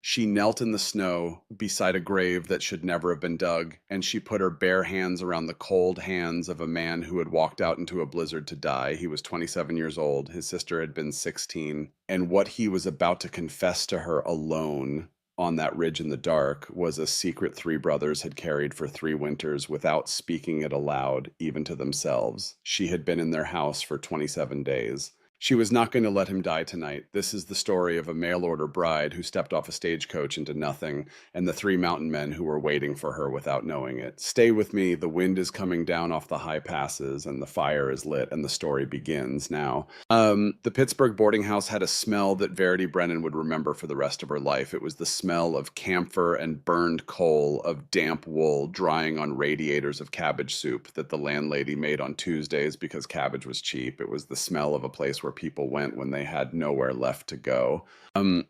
She knelt in the snow beside a grave that should never have been dug, and she put her bare hands around the cold hands of a man who had walked out into a blizzard to die. He was 27 years old. His sister had been 16. And what he was about to confess to her alone on that ridge in the dark was a secret three brothers had carried for 3 winters without speaking it aloud, even to themselves. She had been in their house for 27 days. She was not going to let him die tonight. This is the story of a mail-order bride who stepped off a stagecoach into nothing, and the 3 mountain men who were waiting for her without knowing it. Stay with me. The wind is coming down off the high passes, and the fire is lit, and the story begins now. The Pittsburgh boarding house had a smell that Verity Brennan would remember for the rest of her life. It was the smell of camphor and burned coal, of damp wool drying on radiators of cabbage soup that the landlady made on Tuesdays because cabbage was cheap. It was the smell of a place where people went when they had nowhere left to go.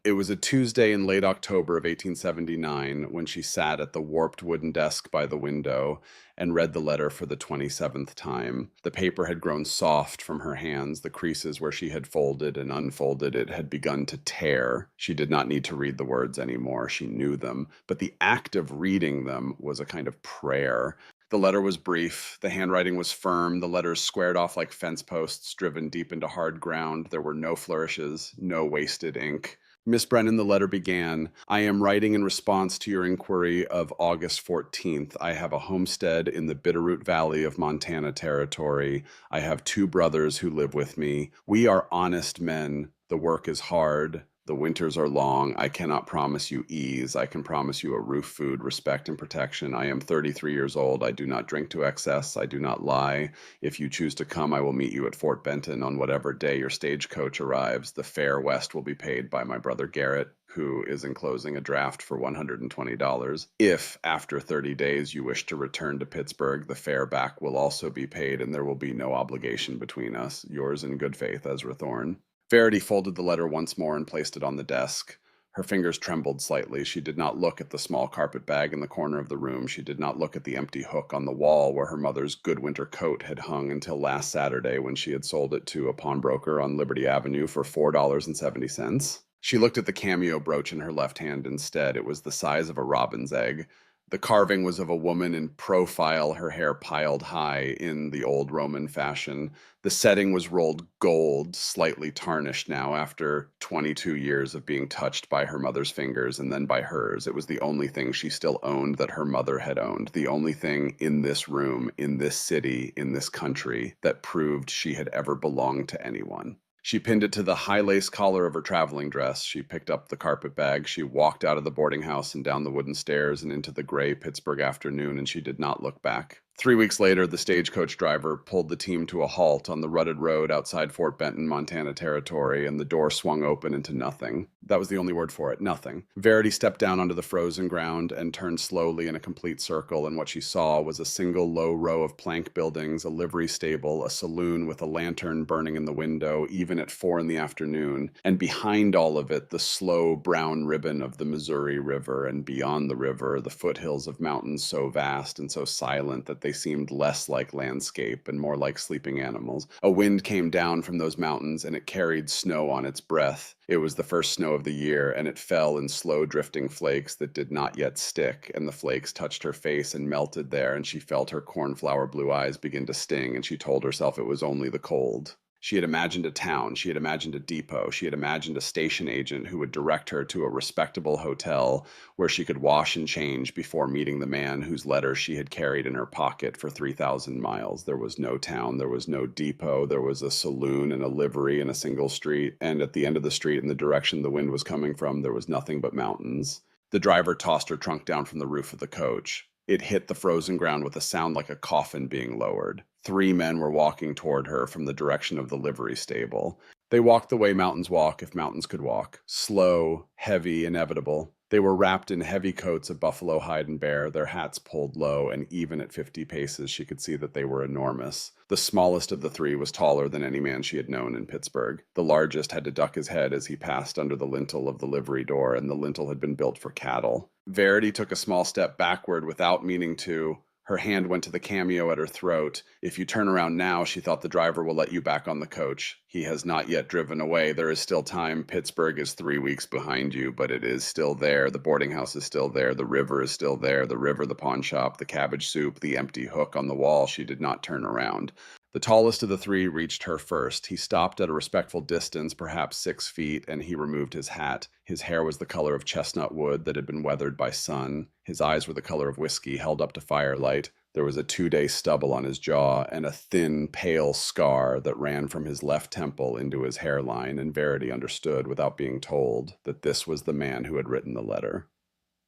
It was a Tuesday in late October of 1879 when she sat at the warped wooden desk by the window and read the letter for the 27th time. The paper had grown soft from her hands. The creases where she had folded and unfolded it had begun to tear. She did not need to read the words anymore. She knew them. But the act of reading them was a kind of prayer. The letter was brief. The handwriting was firm. The letters squared off like fence posts driven deep into hard ground. There were no flourishes, no wasted ink. Miss Brennan, the letter began, I am writing in response to your inquiry of August 14th. I have a homestead in the Bitterroot Valley of Montana Territory. I have 2 brothers who live with me. We are honest men. The work is hard. The winters are long. I cannot promise you ease. I can promise you a roof, food, respect, and protection. I am 33 years old. I do not drink to excess. I do not lie. If you choose to come, I will meet you at Fort Benton on whatever day your stagecoach arrives. The fare west will be paid by my brother Garrett, who is enclosing a draft for $120. If, after 30 days, you wish to return to Pittsburgh, the fare back will also be paid, and there will be no obligation between us. Yours in good faith, Ezra Thorne. Verity folded the letter once more and placed it on the desk. Her fingers trembled slightly. She did not look at the small carpet bag in the corner of the room. She did not look at the empty hook on the wall where her mother's good winter coat had hung until last Saturday when she had sold it to a pawnbroker on Liberty Avenue for $4.70. She looked at the cameo brooch in her left hand instead. It was the size of a robin's egg. The carving was of a woman in profile, her hair piled high in the old Roman fashion. The setting was rolled gold, slightly tarnished now after 22 years of being touched by her mother's fingers and then by hers. It was the only thing she still owned that her mother had owned, the only thing in this room, in this city, in this country that proved she had ever belonged to anyone. She pinned it to the high lace collar of her traveling dress. She picked up the carpet bag. She walked out of the boarding house and down the wooden stairs and into the gray Pittsburgh afternoon, and she did not look back. 3 weeks later, the stagecoach driver pulled the team to a halt on the rutted road outside Fort Benton, Montana Territory, and the door swung open into nothing. That was the only word for it, nothing. Verity stepped down onto the frozen ground and turned slowly in a complete circle, and what she saw was a single low row of plank buildings, a livery stable, a saloon with a lantern burning in the window, even at 4 in the afternoon, and behind all of it, the slow brown ribbon of the Missouri River, and beyond the river, the foothills of mountains so vast and so silent that they seemed less like landscape and more like sleeping animals. A wind came down from those mountains, and it carried snow on its breath. It was the first snow of the year, and it fell in slow drifting flakes that did not yet stick, and the flakes touched her face and melted there, and she felt her cornflower blue eyes begin to sting, and she told herself it was only the cold. She had imagined a town, she had imagined a depot, she had imagined a station agent who would direct her to a respectable hotel where she could wash and change before meeting the man whose letter she had carried in her pocket for 3,000 miles. There was no town, there was no depot, there was a saloon and a livery in a single street, and at the end of the street in the direction the wind was coming from, there was nothing but mountains. The driver tossed her trunk down from the roof of the coach. It hit the frozen ground with a sound like a coffin being lowered. 3 men were walking toward her from the direction of the livery stable. They walked the way mountains walk if mountains could walk. Slow, heavy, inevitable. They were wrapped in heavy coats of buffalo hide and bear, their hats pulled low, and even at 50 paces she could see that they were enormous. The smallest of the 3 was taller than any man she had known in Pittsburgh. The largest had to duck his head as he passed under the lintel of the livery door, and the lintel had been built for cattle. Verity took a small step backward without meaning to. Her hand went to the cameo at her throat. If you turn around now, she thought the driver will let you back on the coach. He has not yet driven away. There is still time. Pittsburgh is 3 weeks behind you, but it is still there. The boarding house is still there. The river is still there. The river, the pawn shop, the cabbage soup, the empty hook on the wall. She did not turn around. The tallest of the three reached her first. He stopped at a respectful distance, perhaps 6 feet, and he removed his hat. His hair was the color of chestnut wood that had been weathered by sun. His eyes were the color of whiskey held up to firelight. There was a 2-day stubble on his jaw and a thin, pale scar that ran from his left temple into his hairline, and Verity understood, without being told, that this was the man who had written the letter.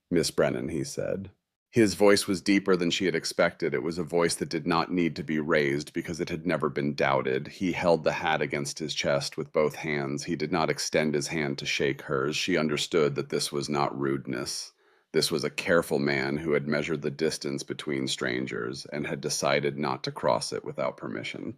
"Miss Brennan," he said. His voice was deeper than she had expected. It was a voice that did not need to be raised because it had never been doubted. He held the hat against his chest with both hands. He did not extend his hand to shake hers. She understood that this was not rudeness. This was a careful man who had measured the distance between strangers and had decided not to cross it without permission.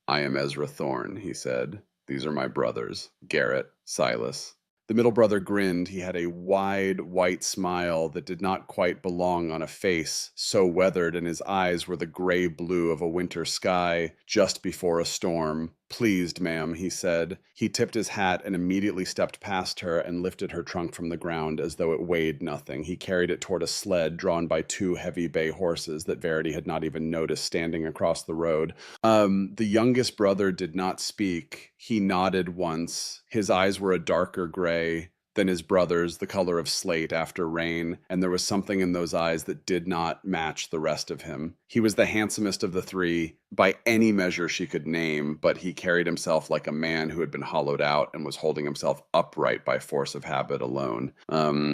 "I am Ezra Thorne," he said. "These are my brothers, Garrett, Silas." The middle brother grinned. He had a wide, white smile that did not quite belong on a face so weathered, and his eyes were the gray blue of a winter sky just before a storm. "Pleased, ma'am," he said. He tipped his hat and immediately stepped past her and lifted her trunk from the ground as though it weighed nothing. He carried it toward a sled drawn by 2 heavy bay horses that Verity had not even noticed standing across the road. The youngest brother did not speak. He nodded once. His eyes were a darker gray than his brother's, the color of slate after rain, and there was something in those eyes that did not match the rest of him. He was the handsomest of the three, by any measure she could name, but he carried himself like a man who had been hollowed out and was holding himself upright by force of habit alone.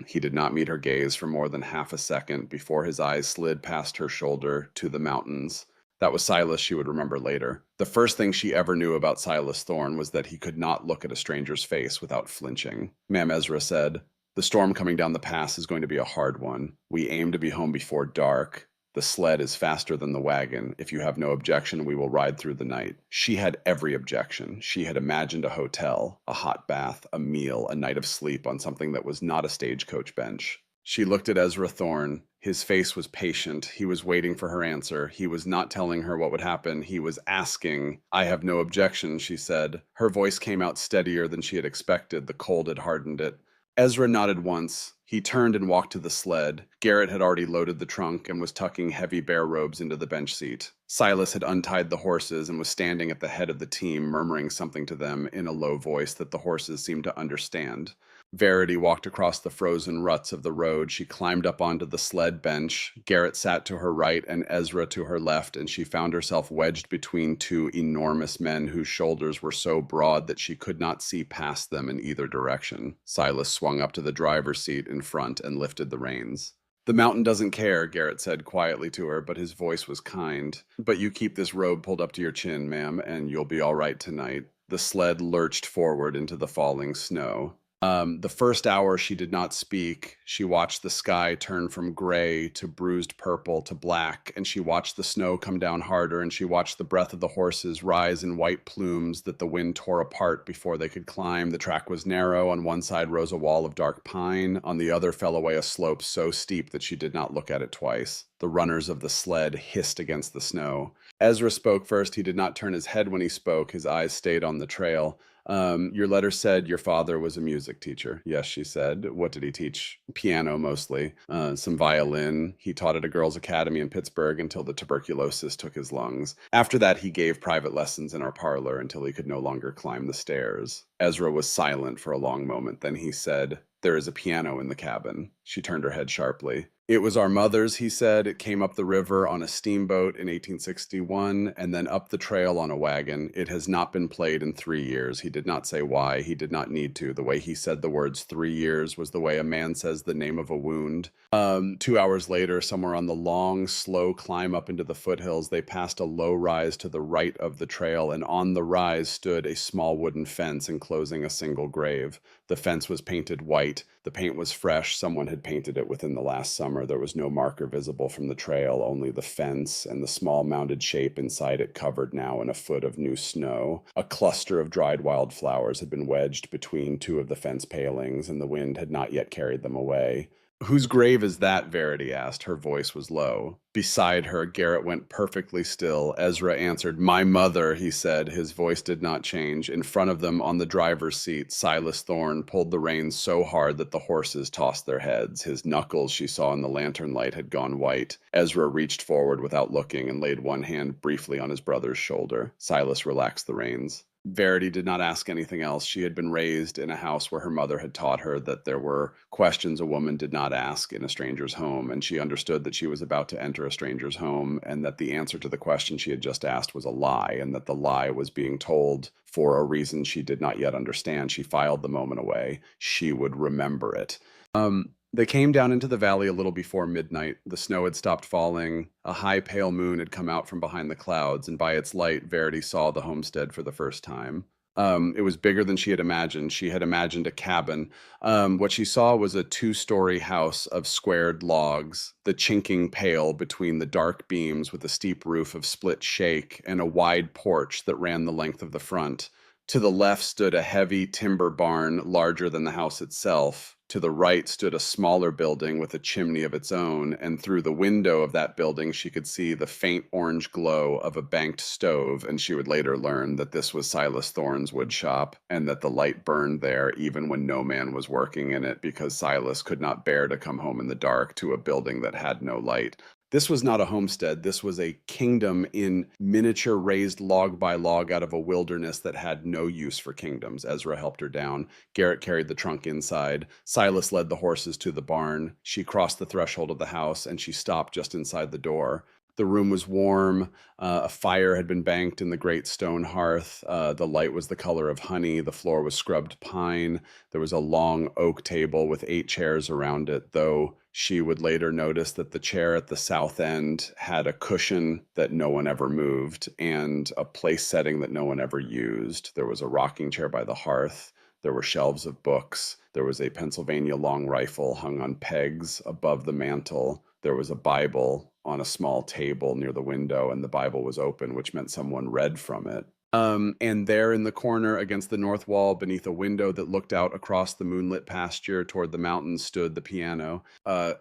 He did not meet her gaze for more than half a second before his eyes slid past her shoulder to the mountains. That was Silas, she would remember later. The first thing she ever knew about Silas Thorne was that he could not look at a stranger's face without flinching. "Ma'am," Ezra said, "the storm coming down the pass is going to be a hard one. We aim to be home before dark. The sled is faster than the wagon. If you have no objection, we will ride through the night." She had every objection. She had imagined a hotel, a hot bath, a meal, a night of sleep on something that was not a stagecoach bench. She looked at Ezra Thorne. His face was patient. He was waiting for her answer. He was not telling her what would happen. He was asking. "I have no objection," she said. Her voice came out steadier than she had expected. The cold had hardened it. Ezra nodded once. He turned and walked to the sled. Garrett had already loaded the trunk and was tucking heavy bear robes into the bench seat. Silas had untied the horses and was standing at the head of the team, murmuring something to them in a low voice that the horses seemed to understand. Verity walked across the frozen ruts of the road. She climbed up onto the sled bench. Garrett sat to her right and Ezra to her left, and she found herself wedged between 2 enormous men whose shoulders were so broad that she could not see past them in either direction. Silas swung up to the driver's seat in front and lifted the reins. "The mountain doesn't care," Garrett said quietly to her, but his voice was kind. "But you keep this robe pulled up to your chin, ma'am, and you'll be all right tonight." The sled lurched forward into the falling snow. The first hour she did not speak. She watched the sky turn from gray to bruised purple to black, and she watched the snow come down harder, and she watched the breath of the horses rise in white plumes that the wind tore apart before they could climb. The track was narrow. On one side rose a wall of dark pine. On the other fell away a slope so steep that she did not look at it twice. The runners of the sled hissed against the snow. Ezra spoke first. He did not turn his head when he spoke. His eyes stayed on the trail. "Your letter said your father was a music teacher." "Yes," she said. "What did he teach?" "Piano, mostly. Some violin. He taught at a girls' academy in Pittsburgh until the tuberculosis took his lungs. After that, he gave private lessons in our parlor until he could no longer climb the stairs." Ezra was silent for a long moment. Then he said, "There is a piano in the cabin." She turned her head sharply. "It was our mother's," he said. "It came up the river on a steamboat in 1861 and then up the trail on a wagon. It has not been played in 3 years." He did not say why. He did not need to. The way he said the words 3 years was the way a man says the name of a wound. 2 hours later, somewhere on the long, slow climb up into the foothills, they passed a low rise to the right of the trail, and on the rise stood a small wooden fence enclosing a single grave. The fence was painted white. The paint was fresh. Someone had painted it within the last summer. There was no marker visible from the trail, only the fence and the small mounded shape inside it covered now in a foot of new snow. A cluster of dried wildflowers had been wedged between 2 of the fence palings, and the wind had not yet carried them away. Whose grave is that? Verity asked. Her voice was low. Beside her, Garrett went perfectly still. Ezra answered, "My mother," he said. His voice did not change. In front of them, on the driver's seat, Silas Thorne pulled the reins so hard that the horses tossed their heads. His knuckles, she saw in the lantern light, had gone white. Ezra reached forward without looking and laid one hand briefly on his brother's shoulder. Silas relaxed the reins. Verity did not ask anything else. She had been raised in a house where her mother had taught her that there were questions a woman did not ask in a stranger's home, and she understood that she was about to enter a stranger's home, and that the answer to the question she had just asked was a lie, and that the lie was being told for a reason she did not yet understand. She filed the moment away. She would remember it. They came down into the valley a little before midnight. The snow had stopped falling. A high, pale moon had come out from behind the clouds, and by its light, Verity saw the homestead for the first time. It was bigger than she had imagined. She had imagined a cabin. What she saw was a two-story house of squared logs, the chinking pale between the dark beams with a steep roof of split shake and a wide porch that ran the length of the front. To the left stood a heavy timber barn larger than the house itself. To the right stood a smaller building with a chimney of its own, and through the window of that building she could see the faint orange glow of a banked stove, and she would later learn that this was Silas Thorne's wood shop, and that the light burned there even when no man was working in it, because Silas could not bear to come home in the dark to a building that had no light. This was not a homestead. This was a kingdom in miniature, raised log by log out of a wilderness that had no use for kingdoms. Ezra helped her down. Garrett carried the trunk inside. Silas led the horses to the barn. She crossed the threshold of the house, and she stopped just inside the door. The room was warm. A fire had been banked in the great stone hearth. The light was the color of honey. The floor was scrubbed pine. There was a long oak table with 8 chairs around it, though she would later notice that the chair at the south end had a cushion that no one ever moved and a place setting that no one ever used. There was a rocking chair by the hearth. There were shelves of books. There was a Pennsylvania long rifle hung on pegs above the mantel. There was a Bible on a small table near the window, and the Bible was open, which meant someone read from it. And there in the corner against the north wall, beneath a window that looked out across the moonlit pasture toward the mountains, stood the piano.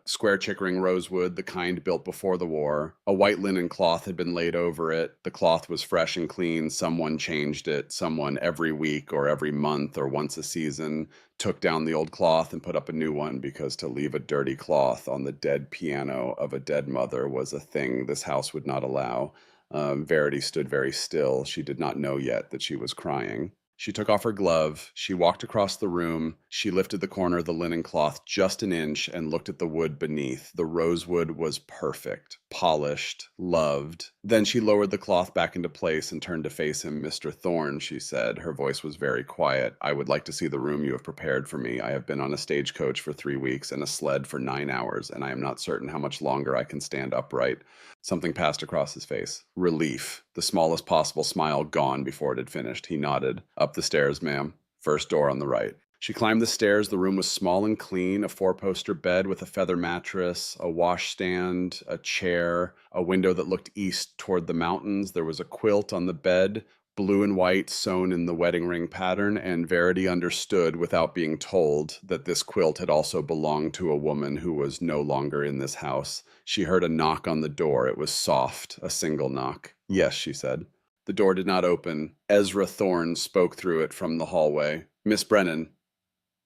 Square chickering rosewood, the kind built before the war. A white linen cloth had been laid over it. The cloth was fresh and clean. Someone changed it. Someone every week or every month or once a season took down the old cloth and put up a new one, because to leave a dirty cloth on the dead piano of a dead mother was a thing this house would not allow. Verity stood very still. She did not know yet that she was crying. She took off her glove. She walked across the room. She lifted the corner of the linen cloth just an inch and looked at the wood beneath. The rosewood was perfect, polished, loved. Then she lowered the cloth back into place and turned to face him. "Mr. Thorne," she said. Her voice was very quiet. "I would like to see the room you have prepared for me. I have been on a stagecoach for 3 weeks and a sled for 9 hours, and I am not certain how much longer I can stand upright." Something passed across his face. Relief. The smallest possible smile gone before it had finished. He nodded. "Up the stairs, ma'am. First door on the right." She climbed the stairs. The room was small and clean, a 4-poster bed with a feather mattress, a washstand, a chair, a window that looked east toward the mountains. There was a quilt on the bed, blue and white sewn in the wedding ring pattern, and Verity understood without being told that this quilt had also belonged to a woman who was no longer in this house. She heard a knock on the door. It was soft, a single knock. "Yes," she said. The door did not open. Ezra Thorne spoke through it from the hallway. "Miss Brennan,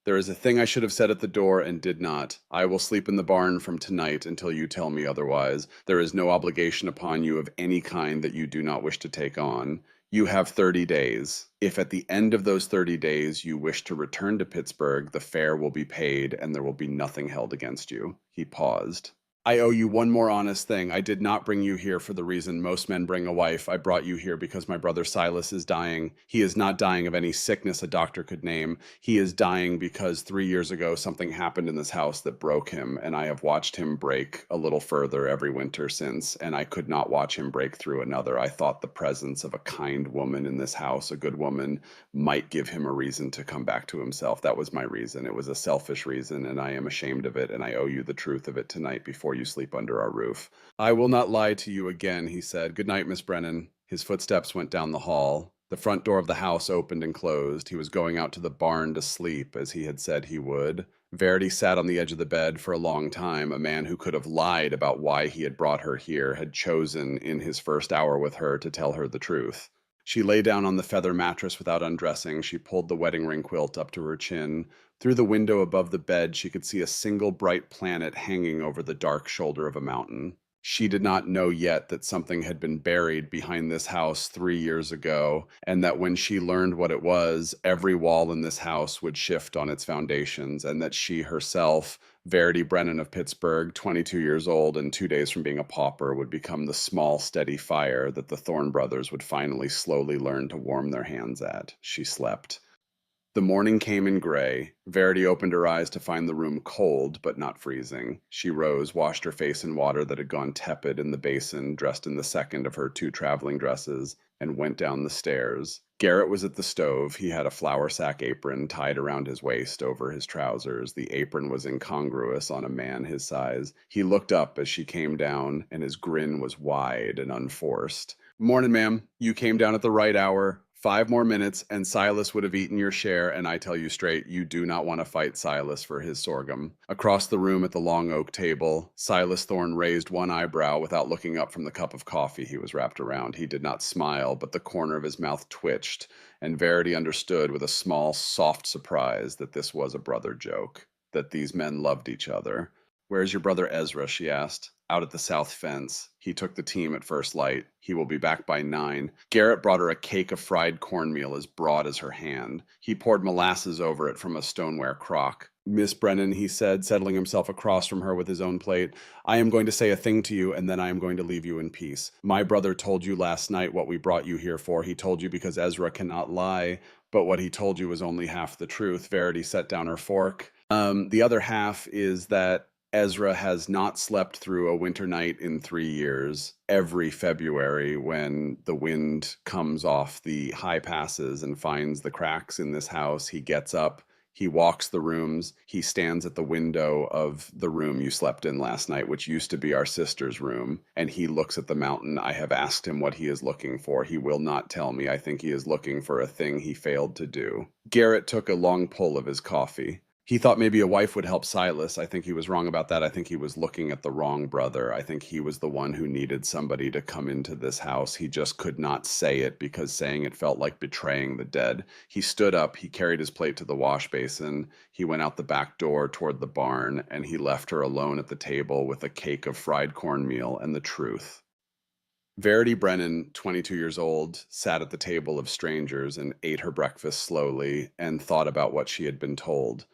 there is a thing I should have said at the door and did not. I will sleep in the barn from tonight until you tell me otherwise. There is no obligation upon you of any kind that you do not wish to take on. You have 30 days. If at the end of those 30 days you wish to return to Pittsburgh, the fare will be paid and there will be nothing held against you." He paused. "I owe you one more honest thing. I did not bring you here for the reason most men bring a wife. I brought you here because my brother Silas is dying. He is not dying of any sickness a doctor could name. He is dying because 3 years ago something happened in this house that broke him, and I have watched him break a little further every winter since, and I could not watch him break through another. I thought the presence of a kind woman in this house, a good woman, might give him a reason to come back to himself. That was my reason. It was a selfish reason, and I am ashamed of it, and I owe you the truth of it tonight before you sleep under our roof." "I will not lie to you again," he said. "Good night, Miss Brennan." His footsteps went down the hall. The front door of the house opened and closed. He was going out to the barn to sleep, as he had said he would. Verity sat on the edge of the bed for a long time. A man who could have lied about why he had brought her here had chosen, in his first hour with her, to tell her the truth. She lay down on the feather mattress without undressing. She pulled the wedding ring quilt up to her chin. Through the window above the bed, she could see a single bright planet hanging over the dark shoulder of a mountain. She did not know yet that something had been buried behind this house 3 years ago, and that when she learned what it was, every wall in this house would shift on its foundations, and that she herself, Verity Brennan of Pittsburgh, 22 years old and 2 days from being a pauper, would become the small, steady fire that the Thorne brothers would finally slowly learn to warm their hands at. She slept. The morning came in gray. Verity opened her eyes to find the room cold, but not freezing. She rose, washed her face in water that had gone tepid in the basin, dressed in the second of her 2 traveling dresses, and went down the stairs. Garrett was at the stove. He had a flour sack apron tied around his waist over his trousers. The apron was incongruous on a man his size. He looked up as she came down, and his grin was wide and unforced. "Morning, ma'am. You came down at the right hour. 5 more minutes, and Silas would have eaten your share, and I tell you straight, you do not want to fight Silas for his sorghum." Across the room at the long oak table, Silas Thorne raised one eyebrow without looking up from the cup of coffee he was wrapped around. He did not smile, but the corner of his mouth twitched, and Verity understood with a small, soft surprise that this was a brother joke, that these men loved each other. "Where's your brother Ezra?" she asked. "Out at the south fence. He took the team at first light. He will be back by 9. Garrett brought her a cake of fried cornmeal as broad as her hand. He poured molasses over it from a stoneware crock. "Miss Brennan," he said, settling himself across from her with his own plate, "I am going to say a thing to you, and then I am going to leave you in peace. My brother told you last night what we brought you here for. He told you because Ezra cannot lie, but what he told you was only half the truth." Verity set down her fork. The other half is that Ezra has not slept through a winter night in 3 years. Every February, when the wind comes off the high passes and finds the cracks in this house, he gets up, he walks the rooms, he stands at the window of the room you slept in last night, which used to be our sister's room, and he looks at the mountain. I have asked him what he is looking for. He will not tell me. I think he is looking for a thing he failed to do. Garrett took a long pull of his coffee. He thought maybe a wife would help Silas. I think he was wrong about that. I think he was looking at the wrong brother. I think he was the one who needed somebody to come into this house. He just could not say it because saying it felt like betraying the dead. He stood up, he carried his plate to the wash basin, he went out the back door toward the barn, and he left her alone at the table with a cake of fried cornmeal and the truth. Verity Brennan, 22 years old, sat at the table of strangers and ate her breakfast slowly and thought about what she had been told.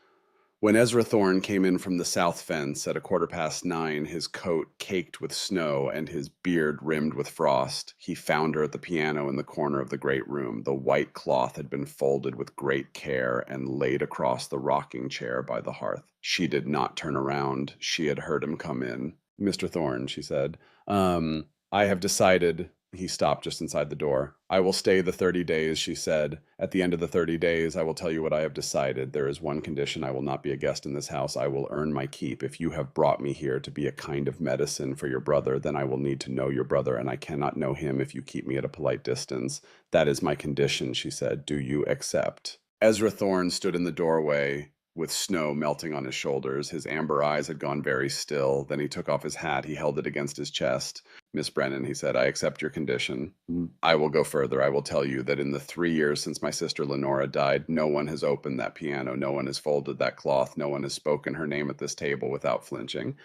When Ezra Thorne came in from the south fence at 9:15, his coat caked with snow and his beard rimmed with frost, he found her at the piano in the corner of the great room. The white cloth had been folded with great care and laid across the rocking chair by the hearth. She did not turn around. She had heard him come in. "Mr. Thorne," she said, "I have decided." He stopped just inside the door. "I will stay the 30 days, she said. "At the end of the 30 days, I will tell you what I have decided. There is one condition. I will not be a guest in this house. I will earn my keep. If you have brought me here to be a kind of medicine for your brother, then I will need to know your brother, and I cannot know him if you keep me at a polite distance. That is my condition," she said. "Do you accept?" Ezra Thorne stood in the doorway with snow melting on his shoulders. His amber eyes had gone very still. Then he took off his hat. He held it against his chest. "Miss Brennan," he said, "I accept your condition. I will go further. I will tell you that in the 3 years since my sister Lenora died, no one has opened that piano. No one has folded that cloth. No one has spoken her name at this table without flinching.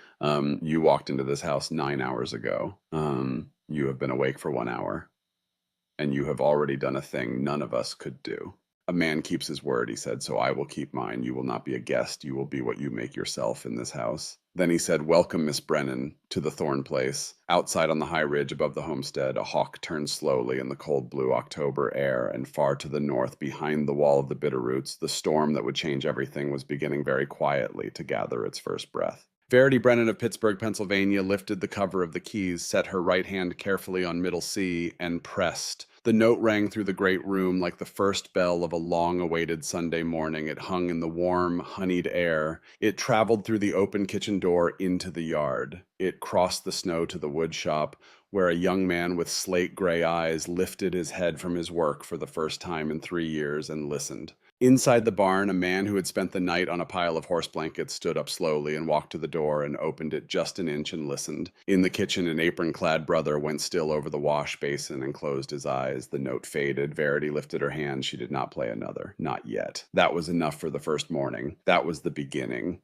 You walked into this house 9 hours ago. You have been awake for 1 hour. And you have already done a thing none of us could do." "A man keeps his word," he said, "so I will keep mine. You will not be a guest. You will be what you make yourself in this house." Then he said, "Welcome, Miss Brennan, to the Thorne place." Outside on the high ridge above the homestead, a hawk turned slowly in the cold blue October air, and far to the north, behind the wall of the Bitterroots, the storm that would change everything was beginning very quietly to gather its first breath. Verity Brennan of Pittsburgh, Pennsylvania, lifted the cover of the keys, set her right hand carefully on middle C, and pressed. The note rang through the great room like the first bell of a long-awaited Sunday morning. It hung in the warm, honeyed air. It traveled through the open kitchen door into the yard. It crossed the snow to the wood shop, where a young man with slate-gray eyes lifted his head from his work for the first time in 3 years and listened. Inside the barn, a man who had spent the night on a pile of horse blankets stood up slowly and walked to the door and opened it just an inch and listened. In the kitchen, an apron-clad brother went still over the wash basin and closed his eyes. The note faded. Verity lifted her hand. She did not play another. Not yet. That was enough for the first morning. That was the beginning.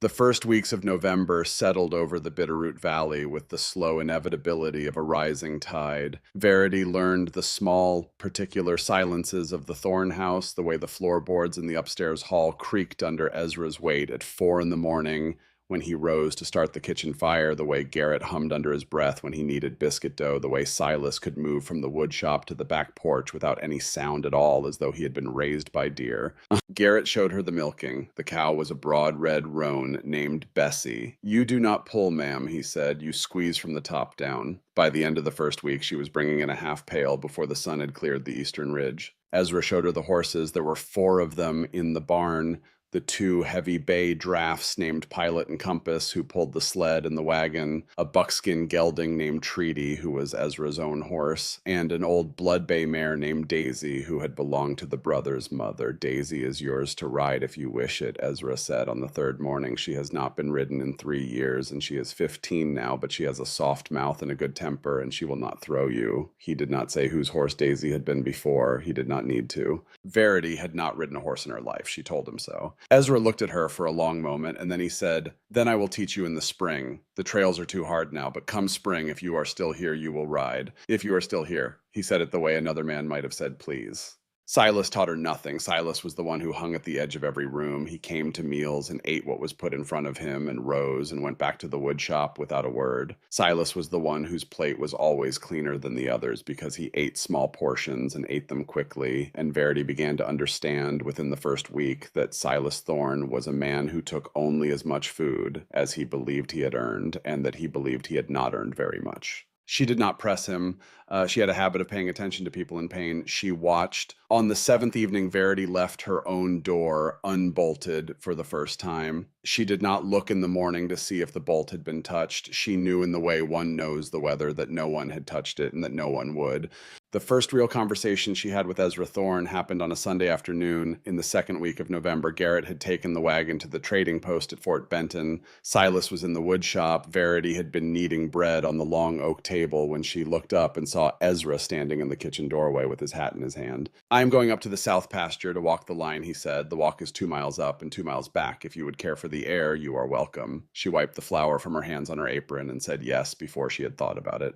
The first weeks of November settled over the Bitterroot Valley with the slow inevitability of a rising tide. Verity learned the small, particular silences of the Thorne house, the way the floorboards in the upstairs hall creaked under Ezra's weight at 4 a.m. when he rose to start the kitchen fire, the way Garrett hummed under his breath when he kneaded biscuit dough, the way Silas could move from the wood shop to the back porch without any sound at all, as though he had been raised by deer. Garrett showed her the milking. The cow was a broad red roan named Bessie. "You do not pull, ma'am," he said. "You squeeze from the top down." By the end of the first week, she was bringing in a half pail before the sun had cleared the eastern ridge. Ezra showed her the horses. There were 4 of them in the barn. The 2 heavy bay drafts named Pilot and Compass, who pulled the sled and the wagon, a buckskin gelding named Treaty, who was Ezra's own horse, and an old blood bay mare named Daisy, who had belonged to the brother's mother. "Daisy is yours to ride if you wish it," Ezra said on the 3rd morning. "She has not been ridden in 3 years, and she is 15 now, but she has a soft mouth and a good temper, and she will not throw you." He did not say whose horse Daisy had been before. He did not need to. Verity had not ridden a horse in her life. She told him so. Ezra looked at her for a long moment, and then he said, "Then I will teach you in the spring. The trails are too hard now, but come spring, if you are still here, you will ride. If you are still here." He said it the way another man might have said, "Please." Silas taught her nothing. Silas was the one who hung at the edge of every room. He came to meals and ate what was put in front of him and rose and went back to the wood shop without a word. Silas was the one whose plate was always cleaner than the others because he ate small portions and ate them quickly, and Verity began to understand within the first week that Silas Thorne was a man who took only as much food as he believed he had earned, and that he believed he had not earned very much. She did not press him. She had a habit of paying attention to people in pain. She watched. On the 7th evening, Verity left her own door unbolted for the first time. She did not look in the morning to see if the bolt had been touched. She knew in the way one knows the weather that no one had touched it and that no one would. The first real conversation she had with Ezra Thorne happened on a Sunday afternoon in the 2nd week of November. Garrett had taken the wagon to the trading post at Fort Benton. Silas was in the wood shop. Verity had been kneading bread on the long oak table when she looked up and saw Ezra standing in the kitchen doorway with his hat in his hand. "I am going up to the south pasture to walk the line," he said. "The walk is 2 miles up and 2 miles back. If you would care for the air, you are welcome." She wiped the flour from her hands on her apron and said yes before she had thought about it.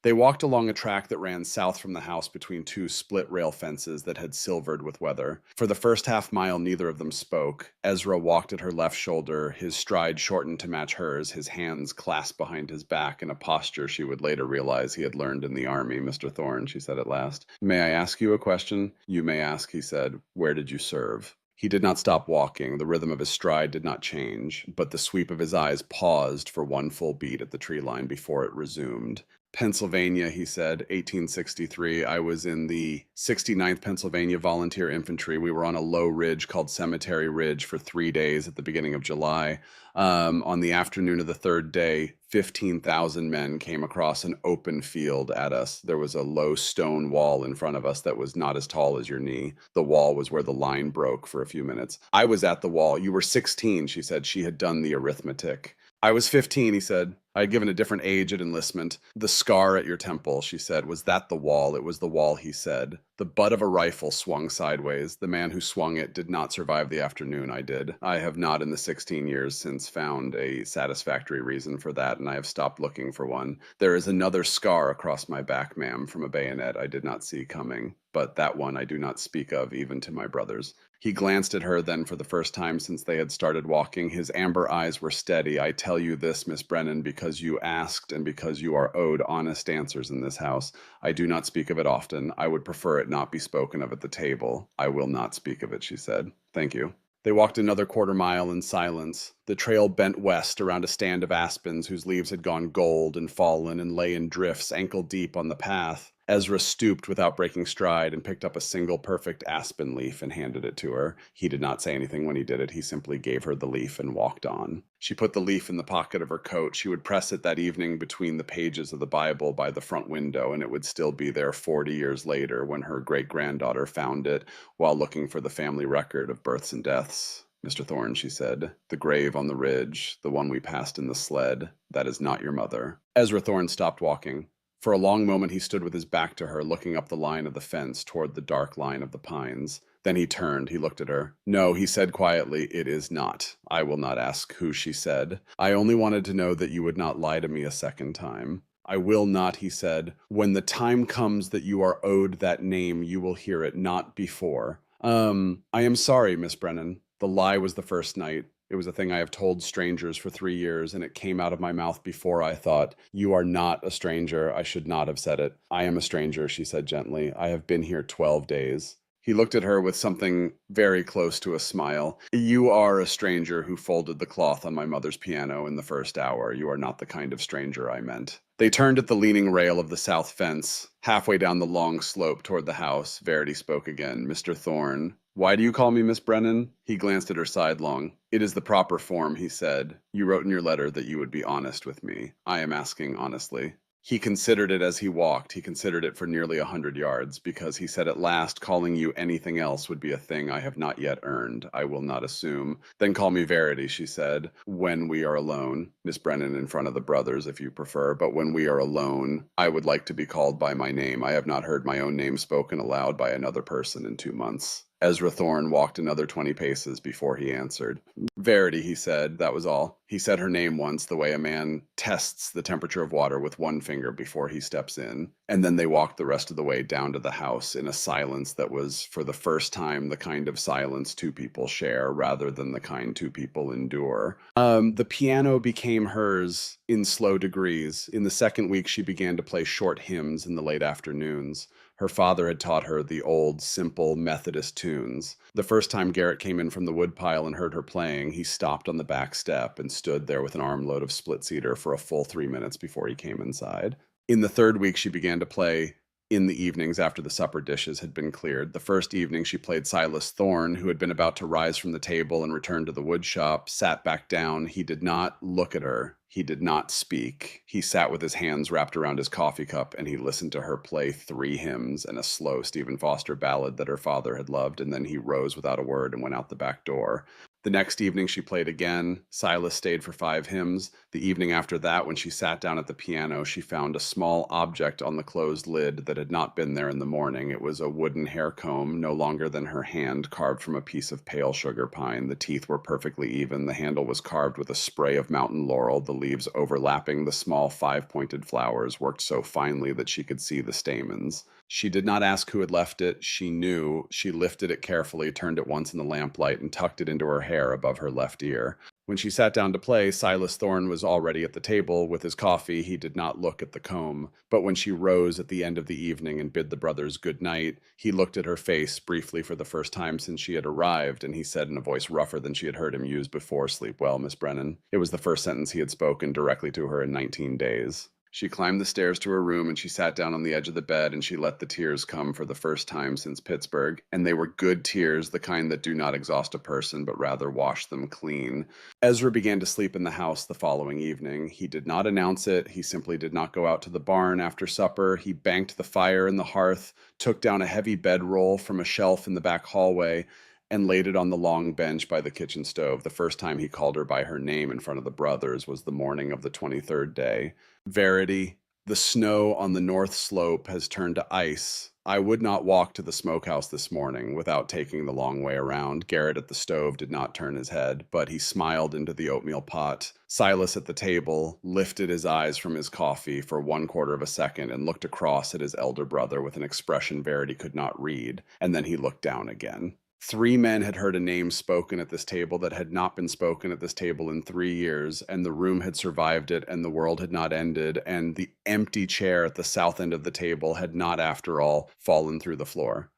They walked along a track that ran south from the house between 2 split rail fences that had silvered with weather. For the first half mile, neither of them spoke. Ezra walked at her left shoulder, his stride shortened to match hers, his hands clasped behind his back in a posture she would later realize he had learned in the army. "Mr. Thorne," she said at last. "May I ask you a question?" "You may ask," he said. "Where did you serve?" He did not stop walking. The rhythm of his stride did not change, but the sweep of his eyes paused for one full beat at the tree line before it resumed. "Pennsylvania," he said, 1863. "I was in the 69th Pennsylvania Volunteer Infantry. We were on a low ridge called Cemetery Ridge for 3 days at the beginning of July. On the afternoon of the 3rd day, 15,000 men came across an open field at us. There was a low stone wall in front of us that was not as tall as your knee. The wall was where the line broke for a few minutes. I was at the wall. You were 16, she said. She had done the arithmetic. I was 15, he said. I had given a different age at enlistment. The scar at your temple, she said. Was that the wall? It was the wall, he said. The butt of a rifle swung sideways. The man who swung it did not survive the afternoon. I did. I have not in the 16 years since found a satisfactory reason for that, and I have stopped looking for one. There is another scar across my back, ma'am, from a bayonet I did not see coming, but that one I do not speak of even to my brothers. He glanced at her then for the first time since they had started walking. His amber eyes were steady. I tell you this, Miss Brennan, because you asked and because you are owed honest answers in this house. I do not speak of it often. I would prefer it not be spoken of at the table. I will not speak of it, she said. Thank you. They walked another quarter mile in silence. The trail bent west around a stand of aspens whose leaves had gone gold and fallen and lay in drifts ankle deep on the path. Ezra stooped without breaking stride and picked up a single perfect aspen leaf and handed it to her. He did not say anything when he did it. He simply gave her the leaf and walked on. She put the leaf in the pocket of her coat. She would press it that evening between the pages of the Bible by the front window, and it would still be there 40 years later when her great-granddaughter found it while looking for the family record of births and deaths. "Mr. Thorne," she said, "the grave on the ridge, the one we passed in the sled, that is not your mother." Ezra Thorne stopped walking. For a long moment he stood with his back to her, looking up the line of the fence toward the dark line of the pines. Then he turned, he looked at her. "No," he said quietly, "it is not. I will not ask who," she said. "I only wanted to know that you would not lie to me a second time." "I will not," he said. "When the time comes that you are owed that name, you will hear it, not before." I am sorry, Miss Brennan. The lie was the first night. It was a thing I have told strangers for 3 years, and it came out of my mouth before I thought. You are not a stranger. I should not have said it. I am a stranger," she said gently. "I have been here 12 days. He looked at her with something very close to a smile. "You are a stranger who folded the cloth on my mother's piano in the first hour. You are not the kind of stranger I meant." They turned at the leaning rail of the south fence. Halfway down the long slope toward the house, Verity spoke again. "Mr. Thorne, why do you call me Miss Brennan?" He glanced at her sidelong. "It is the proper form," he said. "You wrote in your letter that you would be honest with me. I am asking honestly." He considered it as he walked. He considered it for nearly 100 yards, because he said at last, "Calling you anything else would be a thing I have not yet earned. I will not assume." "Then call me Verity," she said, "when we are alone. Miss Brennan in front of the brothers, if you prefer. But when we are alone, I would like to be called by my name. I have not heard my own name spoken aloud by another person in 2 months." Ezra Thorne walked another 20 paces before he answered. "Verity," he said, that was all. He said her name once, the way a man tests the temperature of water with one finger before he steps in. And then they walked the rest of the way down to the house in a silence that was, for the first time, the kind of silence two people share rather than the kind two people endure. The piano became hers in slow degrees. In the second week, she began to play short hymns in the late afternoons. Her father had taught her the old, simple Methodist tunes. The first time Garrett came in from the woodpile and heard her playing, he stopped on the back step and stood there with an armload of split cedar for a full 3 minutes before he came inside. In the third week, she began to play in the evenings after the supper dishes had been cleared. The first evening, she played Silas Thorne, who had been about to rise from the table and return to the woodshop, sat back down. He did not look at her. He did not speak. He sat with his hands wrapped around his coffee cup, and he listened to her play 3 hymns and a slow Stephen Foster ballad that her father had loved, and then he rose without a word and went out the back door. The next evening she played again. Silas stayed for 5 hymns. The evening after that, when she sat down at the piano, she found a small object on the closed lid that had not been there in the morning. It was a wooden hair comb, no longer than her hand, carved from a piece of pale sugar pine. The teeth were perfectly even. The handle was carved with a spray of mountain laurel, the leaves overlapping the small 5-pointed flowers, worked so finely that she could see the stamens. She did not ask who had left it. She knew. She lifted it carefully, turned it once in the lamplight, and tucked it into her hair above her left ear. When she sat down to play, Silas Thorne was already at the table with his coffee. He did not look at the comb. But when she rose at the end of the evening and bid the brothers good night, he looked at her face briefly for the first time since she had arrived, and he said in a voice rougher than she had heard him use before, "Sleep well, Miss Brennan." It was the first sentence he had spoken directly to her in 19 days. She climbed the stairs to her room, and she sat down on the edge of the bed, and she let the tears come for the first time since Pittsburgh. And they were good tears, the kind that do not exhaust a person, but rather wash them clean. Ezra began to sleep in the house the following evening. He did not announce it. He simply did not go out to the barn after supper. He banked the fire in the hearth, took down a heavy bedroll from a shelf in the back hallway, and laid it on the long bench by the kitchen stove. The first time he called her by her name in front of the brothers was the morning of the 23rd day. "Verity, the snow on the north slope has turned to ice. I would not walk to the smokehouse this morning without taking the long way around." Garrett at the stove did not turn his head, but he smiled into the oatmeal pot. Silas at the table lifted his eyes from his coffee for 1/4 of a second and looked across at his elder brother with an expression Verity could not read, and then he looked down again. 3 men had heard a name spoken at this table that had not been spoken at this table in 3 years, and the room had survived it, and the world had not ended, and the empty chair at the south end of the table had not, after all, fallen through the floor.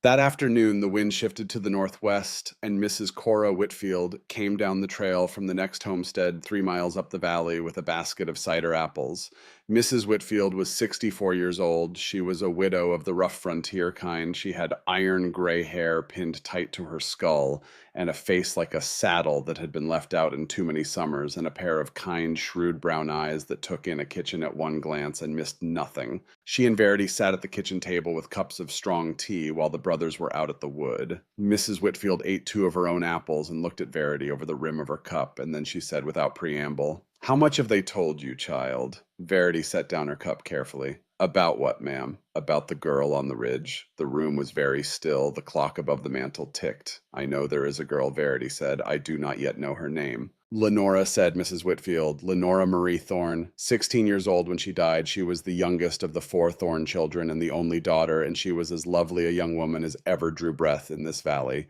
That afternoon, the wind shifted to the northwest, and Mrs. Cora Whitfield came down the trail from the next homestead 3 miles up the valley with a basket of cider apples. Mrs. Whitfield was 64 years old. She was a widow of the rough frontier kind. She had iron gray hair pinned tight to her skull, and a face like a saddle that had been left out in too many summers, and a pair of kind, shrewd brown eyes that took in a kitchen at one glance and missed nothing. She and Verity sat at the kitchen table with cups of strong tea while the brothers were out at the wood. Mrs. Whitfield ate two of her own apples and looked at Verity over the rim of her cup, and then she said without preamble, "How much have they told you, child?" Verity set down her cup carefully. "About what, ma'am?" "About the girl on the ridge." The room was very still. The clock above the mantel ticked. "I know there is a girl," Verity said. "I do not yet know her name." "Lenora," said Mrs. Whitfield. "Lenora Marie Thorne. 16 years old when she died. She was the youngest of the four Thorne children and the only daughter, and she was as lovely a young woman as ever drew breath in this valley.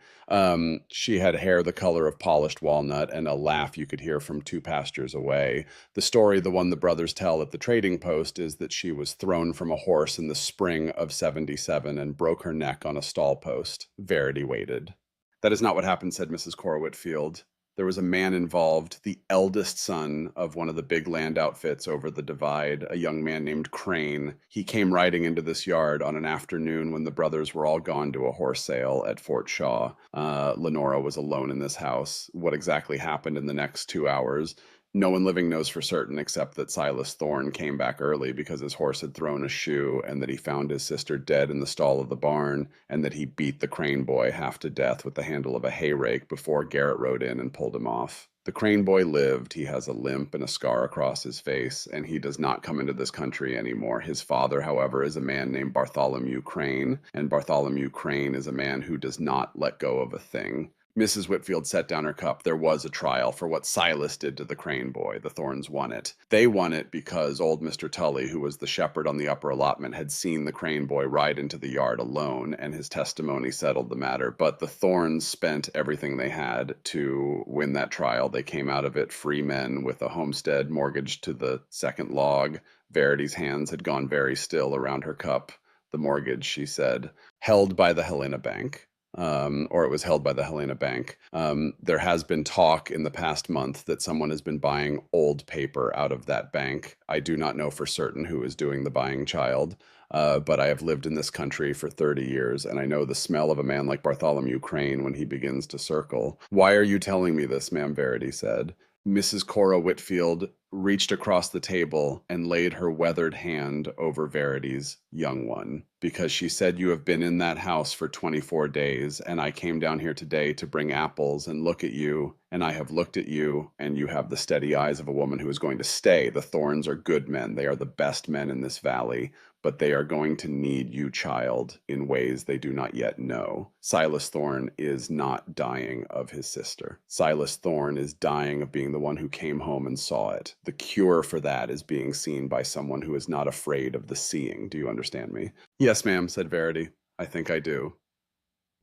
She had hair the color of polished walnut and a laugh you could hear from 2 pastures away. The story, the one the brothers tell at the trading post, is that she was thrown from a horse in the spring of '77 and broke her neck on a stall post." Verity waited. "That is not what happened," said Mrs. Cora Whitfield. "There was a man involved, the eldest son of one of the big land outfits over the divide, a young man named Crane. He came riding into this yard on an afternoon when the brothers were all gone to a horse sale at Fort Shaw. Lenora was alone in this house. What exactly happened in the next 2 hours? No one living knows for certain, except that Silas Thorne came back early because his horse had thrown a shoe, and that he found his sister dead in the stall of the barn, and that he beat the Crane boy half to death with the handle of a hay rake before Garrett rode in and pulled him off. The Crane boy lived. He has a limp and a scar across his face, and he does not come into this country anymore. His father, however, is a man named Bartholomew Crane, and Bartholomew Crane is a man who does not let go of a thing." Mrs. Whitfield set down her cup. "There was a trial for what Silas did to the Crane boy. The Thornes won it. They won it because old Mr. Tully, who was the shepherd on the upper allotment, had seen the Crane boy ride into the yard alone, and his testimony settled the matter. But the Thornes spent everything they had to win that trial. They came out of it free men with a homestead mortgaged to the second log." Verity's hands had gone very still around her cup. "The mortgage," she said, "held by the Helena Bank." Or it was held by the Helena Bank. There has been talk in the past month that someone has been buying old paper out of that bank. I do not know for certain who is doing the buying, child, but I have lived in this country for 30 years, and I know the smell of a man like Bartholomew Crane when he begins to circle. "Why are you telling me this, ma'am?" Verity said. Mrs. Cora Whitfield reached across the table and laid her weathered hand over Verity's young one. "Because she said you have been in that house for 24 days, and I came down here today to bring apples and look at you, and I have looked at you, and you have the steady eyes of a woman who is going to stay. The Thornes are good men. They are the best men in this valley, but they are going to need you, child, in ways they do not yet know. Silas Thorne is not dying of his sister. Silas Thorne is dying of being the one who came home and saw it. The cure for that is being seen by someone who is not afraid of the seeing. Do you understand me?" "Yes, ma'am," said Verity. "I think I do."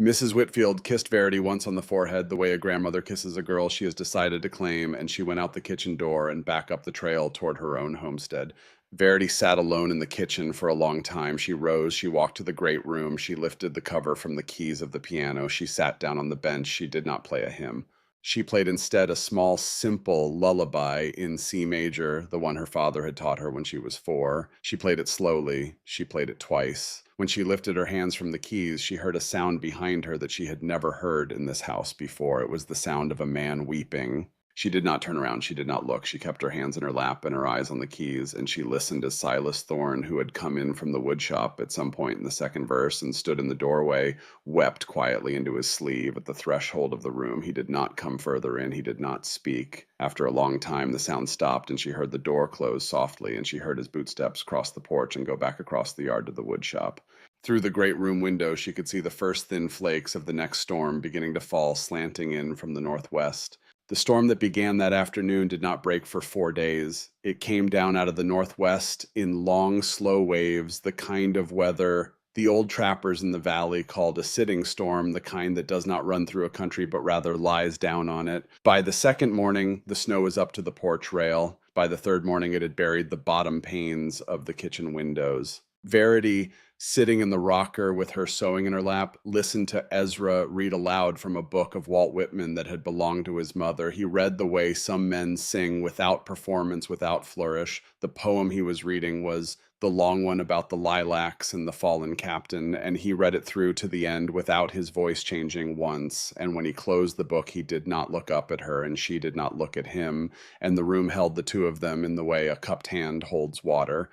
Mrs. Whitfield kissed Verity once on the forehead the way a grandmother kisses a girl she has decided to claim, and she went out the kitchen door and back up the trail toward her own homestead. Verity sat alone in the kitchen for a long time. She rose, she walked to the great room, she lifted the cover from the keys of the piano, she sat down on the bench. She did not play a hymn. She played instead a small, simple lullaby in C major, the one her father had taught her when she was 4. She played it slowly. She played it twice. When she lifted her hands from the keys, she heard a sound behind her that she had never heard in this house before. It was the sound of a man weeping. She did not turn around. She did not look. She kept her hands in her lap and her eyes on the keys, and she listened as Silas Thorne, who had come in from the wood shop at some point in the second verse and stood in the doorway, wept quietly into his sleeve at the threshold of the room. He did not come further in. He did not speak. After a long time, the sound stopped, and she heard the door close softly, and she heard his bootsteps cross the porch and go back across the yard to the wood shop. Through the great room window, she could see the first thin flakes of the next storm beginning to fall slanting in from the northwest. The storm that began that afternoon did not break for 4 days. It came down out of the northwest in long, slow waves, the kind of weather the old trappers in the valley called a sitting storm, the kind that does not run through a country but rather lies down on it. By the second morning, the snow was up to the porch rail. By the third morning, it had buried the bottom panes of the kitchen windows. Verity, sitting in the rocker with her sewing in her lap, listened to Ezra read aloud from a book of Walt Whitman that had belonged to his mother. He read the way some men sing, without performance, without flourish. The poem he was reading was the long one about the lilacs and the fallen captain, and he read it through to the end without his voice changing once. And when he closed the book, he did not look up at her, and she did not look at him, and the room held the two of them in the way a cupped hand holds water.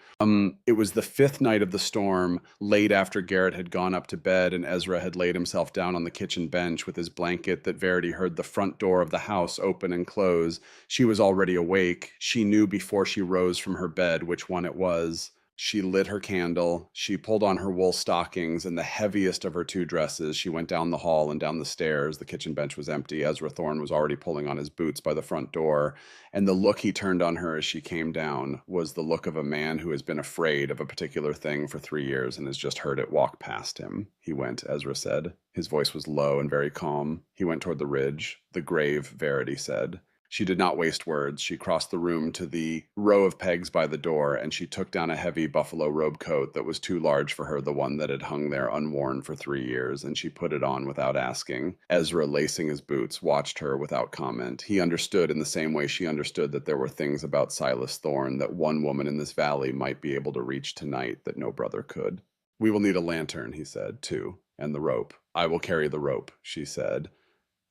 It was the fifth night of the storm, late after Garrett had gone up to bed and Ezra had laid himself down on the kitchen bench with his blanket, that Verity heard the front door of the house open and close. She was already awake. She knew before she rose from her bed which one it was. She lit her candle. She pulled on her wool stockings and the heaviest of her two dresses. She went down the hall and down the stairs. The kitchen bench was empty. Ezra Thorne was already pulling on his boots by the front door. And the look he turned on her as she came down was the look of a man who has been afraid of a particular thing for 3 years and has just heard it walk past him. He went, Ezra said. His voice was low and very calm. He went toward the ridge. The grave, Verity said. She did not waste words. She crossed the room to the row of pegs by the door, and she took down a heavy buffalo robe coat that was too large for her, the one that had hung there unworn for 3 years, and she put it on without asking. Ezra, lacing his boots, watched her without comment. He understood in the same way she understood that there were things about Silas Thorne that one woman in this valley might be able to reach tonight that no brother could. "We will need a lantern," he said, too, "and the rope." "I will carry the rope," she said.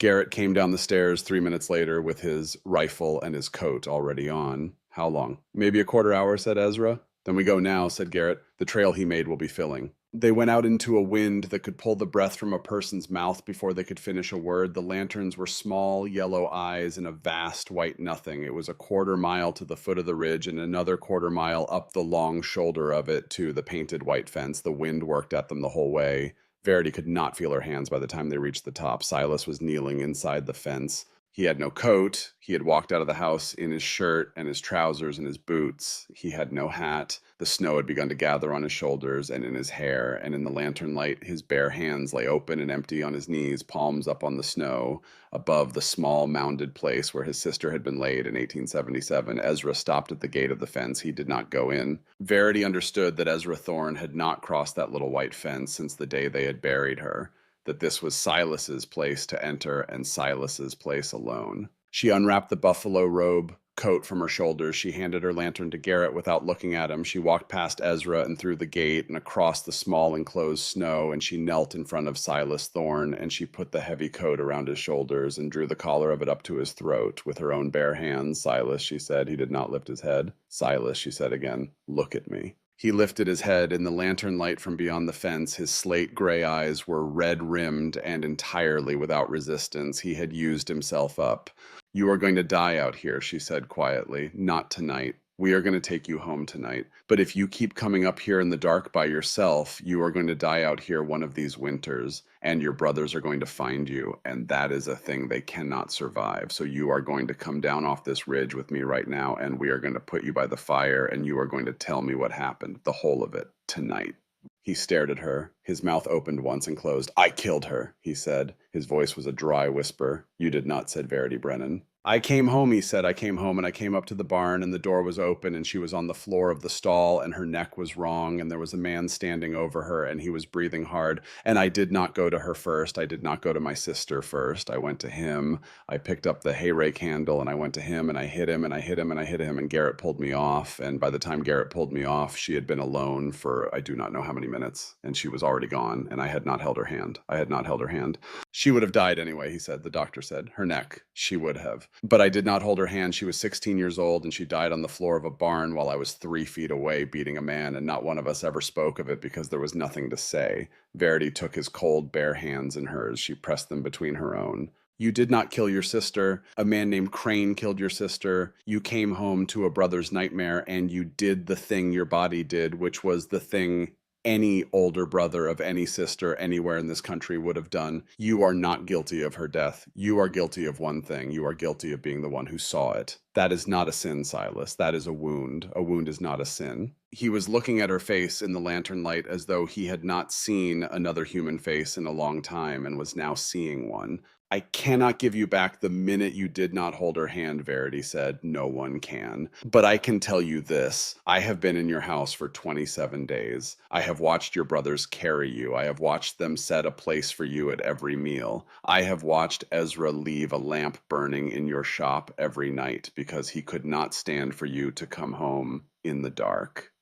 Garrett came down the stairs 3 minutes later with his rifle and his coat already on. "How long?" "Maybe a quarter hour," said Ezra. "Then we go now," said Garrett. "The trail he made will be filling." They went out into a wind that could pull the breath from a person's mouth before they could finish a word. The lanterns were small yellow eyes in a vast white nothing. It was a quarter mile to the foot of the ridge and another quarter mile up the long shoulder of it to the painted white fence. The wind worked at them the whole way. Verity could not feel her hands by the time they reached the top. Silas was kneeling inside the fence. He had no coat. He had walked out of the house in his shirt and his trousers and his boots. He had no hat. The snow had begun to gather on his shoulders and in his hair, and in the lantern light his bare hands lay open and empty on his knees, palms up on the snow, above the small mounded place where his sister had been laid in 1877. Ezra stopped at the gate of the fence. He did not go in. Verity understood that Ezra Thorne had not crossed that little white fence since the day they had buried her, that this was Silas's place to enter and Silas's place alone. She unwrapped the buffalo robe coat from her shoulders. She handed her lantern to Garrett without looking at him. She walked past Ezra and through the gate and across the small enclosed snow, and she knelt in front of Silas Thorne, and she put the heavy coat around his shoulders and drew the collar of it up to his throat with her own bare hands. "Silas," she said. He did not lift his head. "Silas," she said again, "look at me." He lifted his head. In the lantern light from beyond the fence, his slate gray eyes were red-rimmed and entirely without resistance. He had used himself up. "You are going to die out here," she said quietly. "Not tonight. We are going to take you home tonight. But if you keep coming up here in the dark by yourself, you are going to die out here one of these winters, and your brothers are going to find you, and that is a thing they cannot survive. So you are going to come down off this ridge with me right now, and we are going to put you by the fire, and you are going to tell me what happened, the whole of it, tonight." He stared at her. His mouth opened once and closed. "I killed her," he said. His voice was a dry whisper. "You did not," said Verity Brennan. "I came home," he said. "I came home, and I came up to the barn, and the door was open, and she was on the floor of the stall, and her neck was wrong, and there was a man standing over her, and he was breathing hard. And I did not go to her first. I did not go to my sister first. I went to him. I picked up the hay rake handle, and I went to him, and I hit him, and I hit him, and I hit him, and Garrett pulled me off. And by the time Garrett pulled me off, she had been alone for I do not know how many minutes, and she was already gone, and I had not held her hand. I had not held her hand. She would have died anyway," he said. The doctor said. "Her neck. She would have. But I did not hold her hand. She was 16 years old, and she died on the floor of a barn while I was 3 feet away beating a man, and not one of us ever spoke of it because there was nothing to say." Verity took his cold, bare hands in hers. She pressed them between her own. "You did not kill your sister. A man named Crane killed your sister. You came home to a brother's nightmare, and you did the thing your body did, which was the thing any older brother of any sister anywhere in this country would have done. You are not guilty of her death. You are guilty of one thing. You are guilty of being the one who saw it. That is not a sin, Silas. That is a wound. A wound is not a sin." He was looking at her face in the lantern light as though he had not seen another human face in a long time and was now seeing one. I cannot give you back the minute you did not hold her hand, Verity said. No one can. But I can tell you this. I have been in your house for 27 days. I have watched your brothers carry you. I have watched them set a place for you at every meal. I have watched Ezra leave a lamp burning in your shop every night because he could not stand for you to come home in the dark.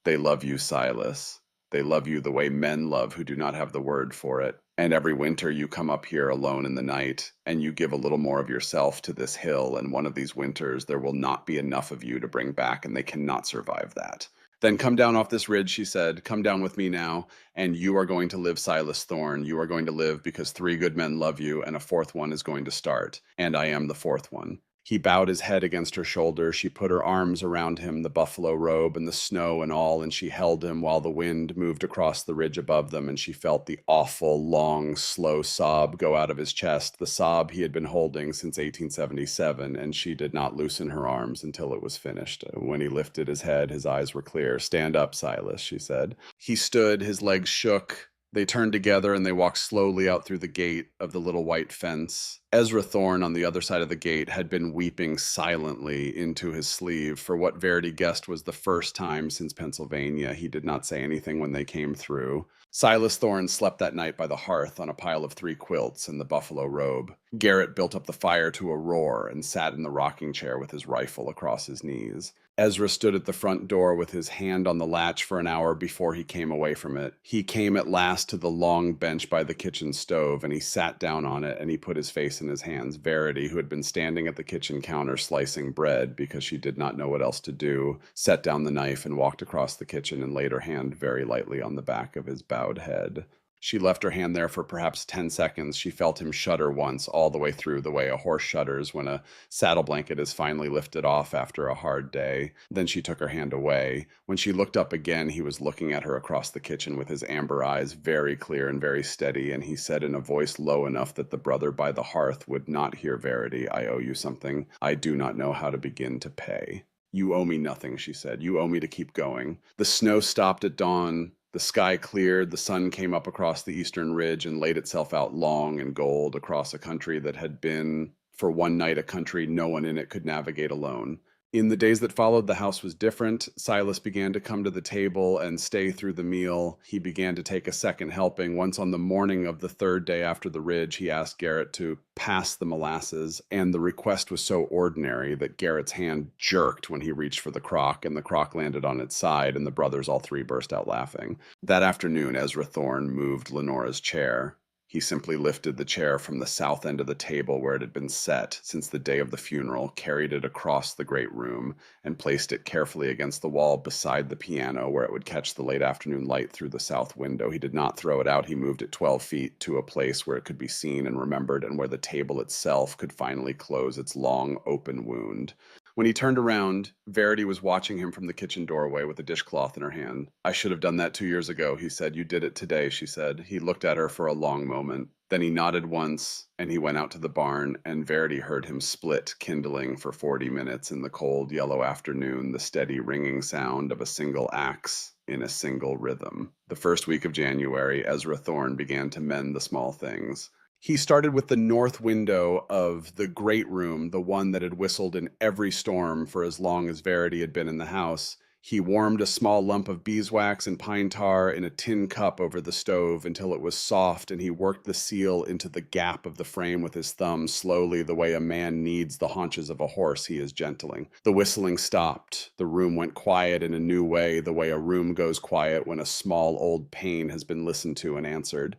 They love you, Silas. They love you the way men love who do not have the word for it. And every winter you come up here alone in the night, and you give a little more of yourself to this hill, and one of these winters there will not be enough of you to bring back, and they cannot survive that. Then come down off this ridge, she said. Come down with me now, and you are going to live, Silas Thorne. You are going to live because 3 good men love you, and a 4th one is going to start, and I am the 4th one. He bowed his head against her shoulder. She put her arms around him, the buffalo robe and the snow and all, and she held him while the wind moved across the ridge above them, and she felt the awful, long, slow sob go out of his chest, the sob he had been holding since 1877, and she did not loosen her arms until it was finished. When he lifted his head, his eyes were clear. Stand up, Silas, she said. He stood, his legs shook. They turned together and they walked slowly out through the gate of the little white fence. Ezra Thorne, on the other side of the gate, had been weeping silently into his sleeve for what Verity guessed was the first time since Pennsylvania. He did not say anything when they came through. Silas Thorne slept that night by the hearth on a pile of 3 quilts and the buffalo robe. Garrett built up the fire to a roar and sat in the rocking chair with his rifle across his knees. Ezra stood at the front door with his hand on the latch for an hour before he came away from it. He came at last to the long bench by the kitchen stove, and he sat down on it, and he put his face in his hands. Verity, who had been standing at the kitchen counter slicing bread because she did not know what else to do, set down the knife and walked across the kitchen and laid her hand very lightly on the back of his bowed head. She left her hand there for perhaps 10 seconds. She felt him shudder once, all the way through, the way a horse shudders when a saddle blanket is finally lifted off after a hard day. Then she took her hand away. When she looked up again, he was looking at her across the kitchen with his amber eyes very clear and very steady, and he said in a voice low enough that the brother by the hearth would not hear Verity, I owe you something. I do not know how to begin to pay. You owe me nothing, she said. You owe me to keep going. The snow stopped at dawn. The sky cleared, the sun came up across the eastern ridge and laid itself out long and gold across a country that had been, for one night, a country no one in it could navigate alone. In the days that followed, the house was different. Silas began to come to the table and stay through the meal. He began to take a second helping. Once on the morning of the 3rd day after the ridge, he asked Garrett to pass the molasses, and the request was so ordinary that Garrett's hand jerked when he reached for the crock, and the crock landed on its side, and the brothers all 3 burst out laughing. That afternoon, Ezra Thorne moved Lenora's chair. He simply lifted the chair from the south end of the table where it had been set since the day of the funeral, carried it across the great room, and placed it carefully against the wall beside the piano where it would catch the late afternoon light through the south window. He did not throw it out. He moved it 12 feet to a place where it could be seen and remembered, and where the table itself could finally close its long, open wound. When he turned around, Verity was watching him from the kitchen doorway with a dishcloth in her hand. I should have done that 2 years ago, he said. You did it today, she said. He looked at her for a long moment. Then he nodded once, and he went out to the barn, and Verity heard him split kindling for 40 minutes in the cold yellow afternoon, the steady ringing sound of a single axe in a single rhythm. The first week of January, Ezra Thorne began to mend the small things. He started with the north window of the great room, the one that had whistled in every storm for as long as Verity had been in the house. He warmed a small lump of beeswax and pine tar in a tin cup over the stove until it was soft, and he worked the seal into the gap of the frame with his thumb slowly, the way a man kneads the haunches of a horse he is gentling. The whistling stopped. The room went quiet in a new way, the way a room goes quiet when a small old pain has been listened to and answered.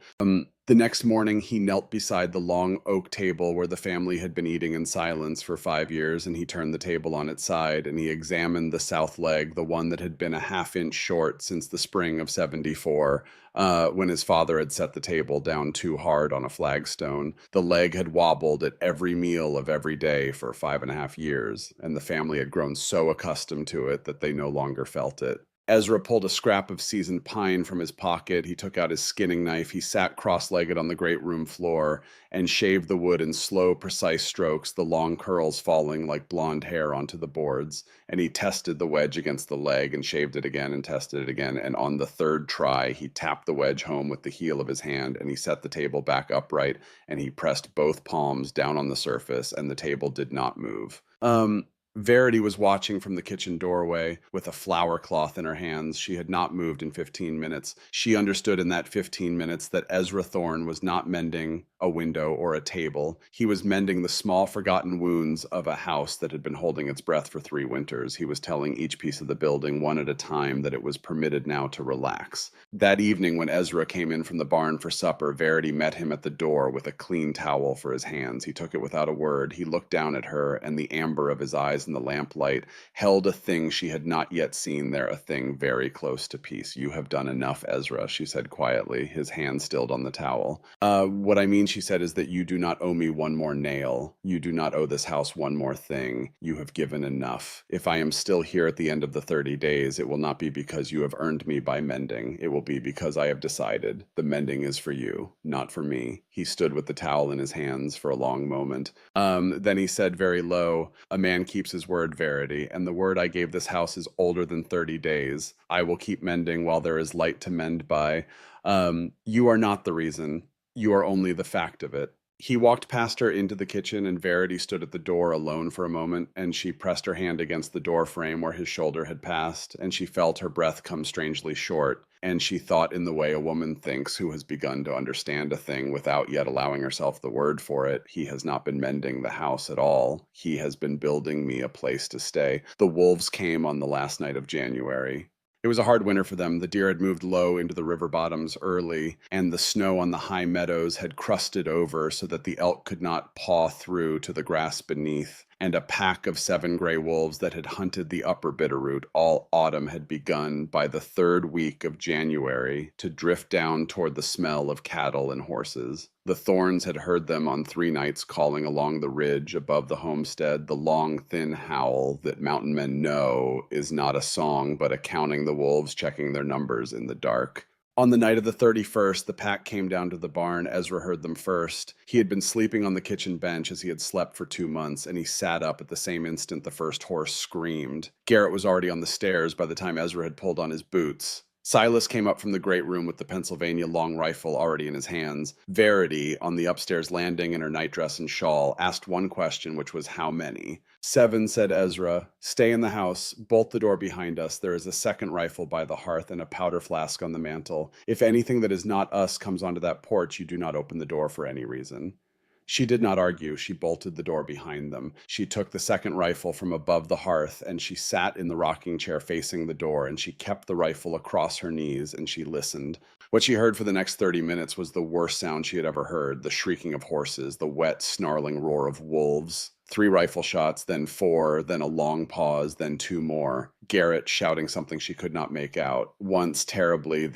The next morning, he knelt beside the long oak table where the family had been eating in silence for 5 years, and he turned the table on its side, and he examined the south leg, the one that had been a half-inch short since the spring of '74, when his father had set the table down too hard on a flagstone. The leg had wobbled at every meal of every day for 5.5 years, and the family had grown so accustomed to it that they no longer felt it. Ezra pulled a scrap of seasoned pine from his pocket. He took out his skinning knife. He sat cross-legged on the great room floor and shaved the wood in slow, precise strokes, the long curls falling like blonde hair onto the boards. And he tested the wedge against the leg and shaved it again and tested it again. And on the third try, he tapped the wedge home with the heel of his hand, and he set the table back upright, and he pressed both palms down on the surface, and the table did not move. Verity was watching from the kitchen doorway with a flour cloth in her hands. She had not moved in 15 minutes. She understood in that 15 minutes that Ezra Thorne was not mending a window or a table. He was mending the small forgotten wounds of a house that had been holding its breath for 3 winters. He was telling each piece of the building one at a time that it was permitted now to relax. That evening when Ezra came in from the barn for supper, Verity met him at the door with a clean towel for his hands. He took it without a word. He looked down at her, and the amber of his eyes in the lamplight held a thing she had not yet seen there, a thing very close to peace. "You have done enough, Ezra," she said quietly, his hand stilled on the towel. What I mean," she said, "is that you do not owe me one more nail. You do not owe this house one more thing. You have given enough. If I am still here at the end of the 30 days, it will not be because you have earned me by mending. It will be because I have decided the mending is for you, not for me." He stood with the towel in his hands for a long moment. Then he said very low, "A man keeps his word, Verity, and the word I gave this house is older than 30 days. I will keep mending while there is light to mend by. You are not the reason. You are only the fact of it." He walked past her into the kitchen, and Verity stood at the door alone for a moment, and she pressed her hand against the door frame where his shoulder had passed, and she felt her breath come strangely short, and she thought in the way a woman thinks who has begun to understand a thing without yet allowing herself the word for it. "He has not been mending the house at all. He has been building me a place to stay." The wolves came on the last night of January. It was a hard winter for them. The deer had moved low into the river bottoms early, and the snow on the high meadows had crusted over so that the elk could not paw through to the grass beneath. And a pack of 7 gray wolves that had hunted the upper Bitterroot all autumn had begun by the 3rd week of January to drift down toward the smell of cattle and horses. The Thorns had heard them on 3 nights calling along the ridge above the homestead, the long, thin howl that mountain men know is not a song, but a counting the wolves checking their numbers in the dark. On the night of the 31st, the pack came down to the barn. Ezra heard them first. He had been sleeping on the kitchen bench as he had slept for 2 months, and he sat up at the same instant the first horse screamed. Garrett was already on the stairs by the time Ezra had pulled on his boots. Silas came up from the great room with the Pennsylvania long rifle already in his hands. Verity, on the upstairs landing in her nightdress and shawl, asked one question, which was, "How many?" "7," said Ezra. "Stay in the house. Bolt the door behind us. There is a second rifle by the hearth and a powder flask on the mantel. If anything that is not us comes onto that porch, you do not open the door for any reason." She did not argue. She bolted the door behind them. She took the second rifle from above the hearth, and she sat in the rocking chair facing the door, and she kept the rifle across her knees, and she listened. What she heard for the next 30 minutes was the worst sound she had ever heard, the shrieking of horses, the wet, snarling roar of wolves. 3 rifle shots, then 4, then a long pause, then 2 more. Garrett shouting something she could not make out. Once, terribly,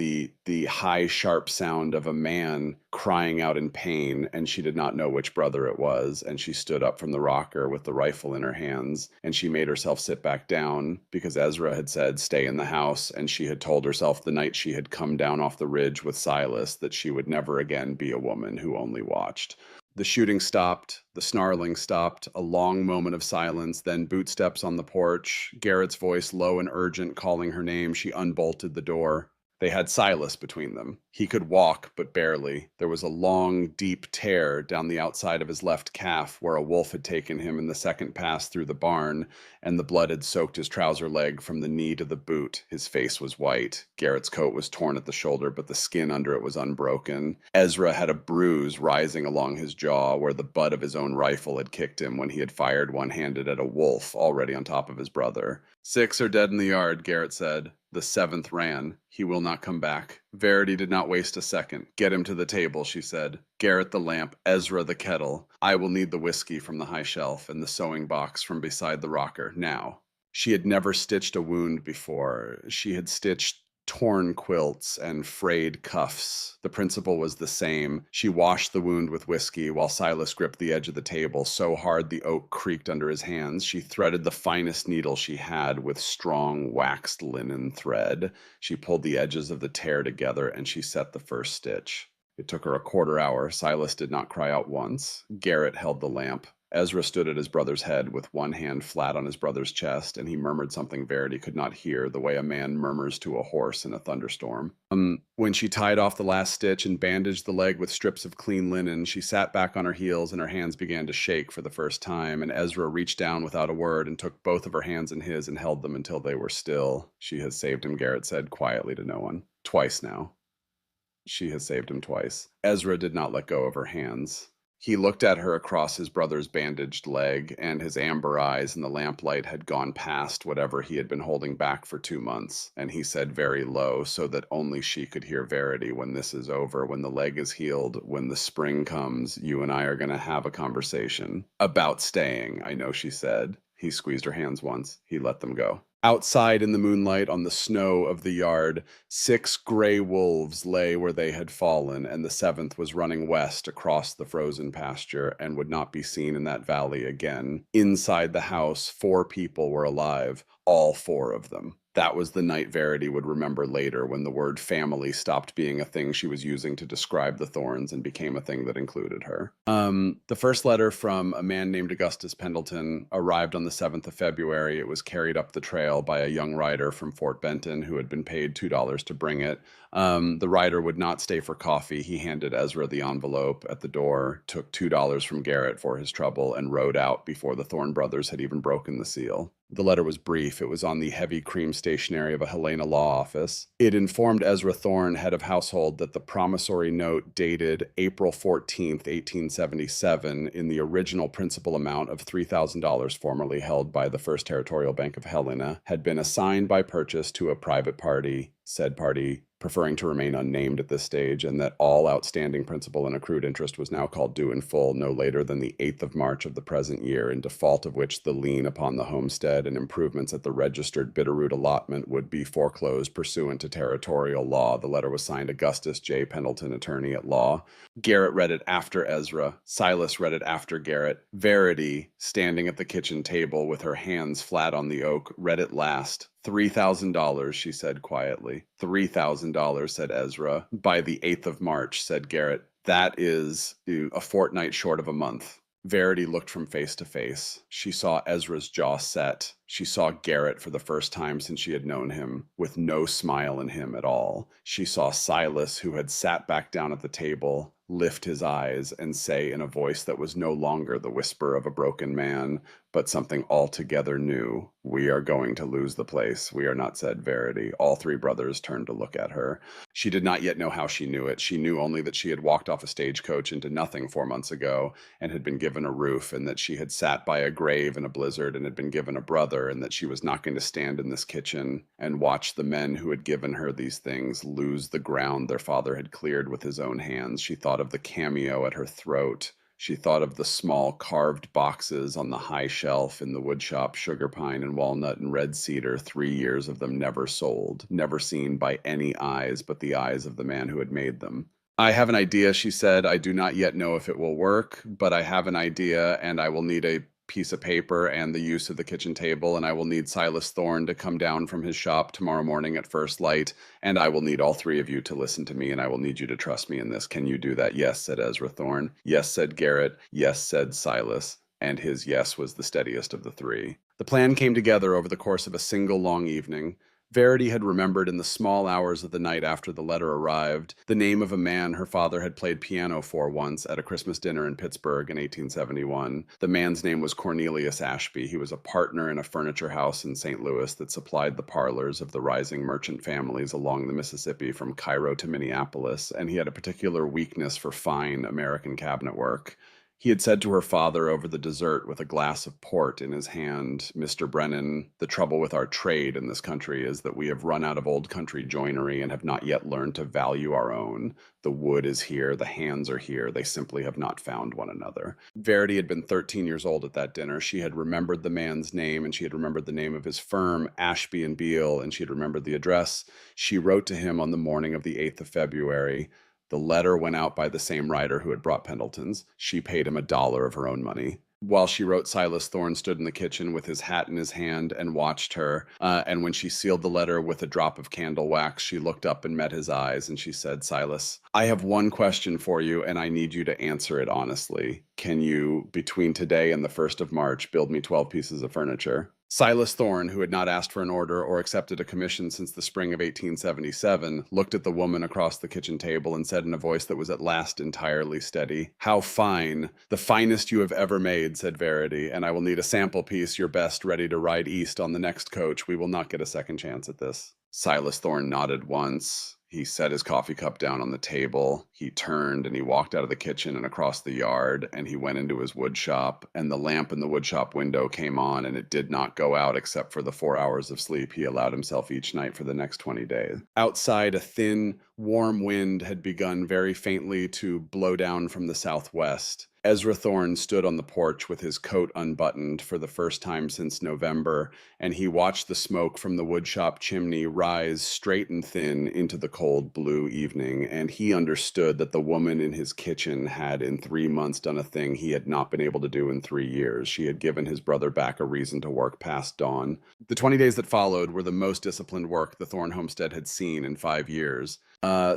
the high, sharp sound of a man crying out in pain, and she did not know which brother it was, and she stood up from the rocker with the rifle in her hands, and she made herself sit back down, because Ezra had said, "Stay in the house," and she had told herself the night she had come down off the ridge with Silas that she would never again be a woman who only watched. The shooting stopped, the snarling stopped, a long moment of silence, then bootsteps on the porch, Garrett's voice low and urgent calling her name. She unbolted the door. They had Silas between them. He could walk, but barely. There was a long, deep tear down the outside of his left calf where a wolf had taken him in the second pass through the barn, and the blood had soaked his trouser leg from the knee to the boot. His face was white. Garrett's coat was torn at the shoulder, but the skin under it was unbroken. Ezra had a bruise rising along his jaw where the butt of his own rifle had kicked him when he had fired one-handed at a wolf already on top of his brother. "6 are dead in the yard," Garrett said. "The 7th ran. He will not come back." Verity did not waste a second. "Get him to the table," she said. "Garrett the lamp, Ezra the kettle. I will need the whiskey from the high shelf and the sewing box from beside the rocker. Now." She had never stitched a wound before. She had stitched torn quilts and frayed cuffs. The principle was the same. She washed the wound with whiskey while Silas gripped the edge of the table so hard the oak creaked under his hands. She threaded the finest needle she had with strong waxed linen thread. She pulled the edges of the tear together and she set the first stitch. It took her a quarter hour. Silas did not cry out once. Garrett held the lamp. Ezra stood at his brother's head with one hand flat on his brother's chest, and he murmured something Verity could not hear, the way a man murmurs to a horse in a thunderstorm. When she tied off the last stitch and bandaged the leg with strips of clean linen, she sat back on her heels and her hands began to shake for the first time, and Ezra reached down without a word and took both of her hands in his and held them until they were still. She has saved him, Garrett said quietly to no one. Twice now. She has saved him twice. Ezra did not let go of her hands. He looked at her across his brother's bandaged leg, and his amber eyes in the lamplight had gone past whatever he had been holding back for 2 months, and he said very low, so that only she could hear Verity, when this is over, when the leg is healed, when the spring comes, you and I are going to have a conversation. About staying, I know, she said. He squeezed her hands once. He let them go. Outside in the moonlight on the snow of the yard, 6 gray wolves lay where they had fallen, and the 7th was running west across the frozen pasture and would not be seen in that valley again. Inside the house, 4 people were alive, all 4 of them. That was the night Verity would remember later, when the word family stopped being a thing she was using to describe the Thorns and became a thing that included her. The first letter from a man named Augustus Pendleton arrived on the 7th of February. It was carried up the trail by a young rider from Fort Benton who had been paid $2 to bring it. The rider would not stay for coffee. He handed Ezra the envelope at the door, took $2 from Garrett for his trouble, and rode out before the Thorn brothers had even broken the seal. The letter was brief. It was on the heavy cream stationery of a Helena law office. It informed Ezra Thorn, head of household, that the promissory note dated April 14th, 1877, in the original principal amount of $3,000 formerly held by the First Territorial Bank of Helena, had been assigned by purchase to a private party, said party preferring to remain unnamed at this stage, and that all outstanding principal and accrued interest was now called due in full no later than the 8th of March of the present year, in default of which the lien upon the homestead and improvements at the registered Bitterroot allotment would be foreclosed pursuant to territorial law. The letter was signed Augustus J. Pendleton, attorney at law. Garrett read it after Ezra. Silas read it after Garrett. Verity, standing at the kitchen table with her hands flat on the oak, read it last. $3,000, she said quietly. $3,000, said Ezra. By the 8th of March, said Garrett. That is a fortnight short of a month. Verity looked from face to face. She saw Ezra's jaw set. She saw Garrett for the first time since she had known him, with no smile in him at all. She saw Silas, who had sat back down at the table, lift his eyes and say in a voice that was no longer the whisper of a broken man, but something altogether new, "We are going to lose the place. We are not," said Verity. All 3 brothers turned to look at her. She did not yet know how she knew it. She knew only that she had walked off a stagecoach into nothing 4 months ago and had been given a roof, and that she had sat by a grave in a blizzard and had been given a brother, and that she was not going to stand in this kitchen and watch the men who had given her these things lose the ground their father had cleared with his own hands. She thought of the cameo at her throat. She thought of the small carved boxes on the high shelf in the woodshop, sugar pine and walnut and red cedar, 3 years of them never sold, never seen by any eyes but the eyes of the man who had made them. "I have an idea," she said. "I do not yet know if it will work, but I have an idea, and I will need a piece of paper and the use of the kitchen table, and I will need Silas Thorne to come down from his shop tomorrow morning at first light, and I will need all 3 of you to listen to me, and I will need you to trust me in this. Can you do that?" "Yes," said Ezra Thorne. "Yes," said Garrett. "Yes," said Silas. And his yes was the steadiest of the 3. The plan came together over the course of a single long evening. Verity had remembered in the small hours of the night after the letter arrived the name of a man her father had played piano for once at a Christmas dinner in Pittsburgh in 1871. The man's name was Cornelius Ashby. He was a partner in a furniture house in St. Louis that supplied the parlors of the rising merchant families along the Mississippi from Cairo to Minneapolis, and he had a particular weakness for fine American cabinet work. He had said to her father over the dessert with a glass of port in his hand, "Mr. Brennan, the trouble with our trade in this country is that we have run out of old country joinery and have not yet learned to value our own. The wood is here, the hands are here, they simply have not found one another." Verity had been 13 years old at that dinner. She had remembered the man's name, and she had remembered the name of his firm, Ashby and Beale, and she had remembered the address. She wrote to him on the morning of the 8th of February. The letter went out by the same writer who had brought Pendleton's. She paid him $1 of her own money. While she wrote, Silas Thorne stood in the kitchen with his hat in his hand and watched her. And when she sealed the letter with a drop of candle wax, she looked up and met his eyes, and she said, "Silas, I have one question for you, and I need you to answer it honestly. Can you, between today and the 1st of March, build me 12 pieces of furniture?" Silas Thorne, who had not asked for an order or accepted a commission since the spring of 1877, looked at the woman across the kitchen table and said in a voice that was at last entirely steady, "How fine! The finest you have ever made," said Verity, "and I will need a sample piece, your best, ready to ride east on the next coach. We will not get a second chance at this." Silas Thorne nodded once. He set his coffee cup down on the table. He turned and he walked out of the kitchen and across the yard, and he went into his wood shop, and the lamp in the wood shop window came on, and it did not go out except for the 4 hours of sleep he allowed himself each night for the next 20 days. Outside, a thin, warm wind had begun very faintly to blow down from the southwest. Ezra Thorne stood on the porch with his coat unbuttoned for the first time since November, and he watched the smoke from the woodshop chimney rise straight and thin into the cold blue evening, and he understood that the woman in his kitchen had in 3 months done a thing he had not been able to do in 3 years. She had given his brother back a reason to work past dawn. The 20 days that followed were the most disciplined work the Thorne homestead had seen in 5 years.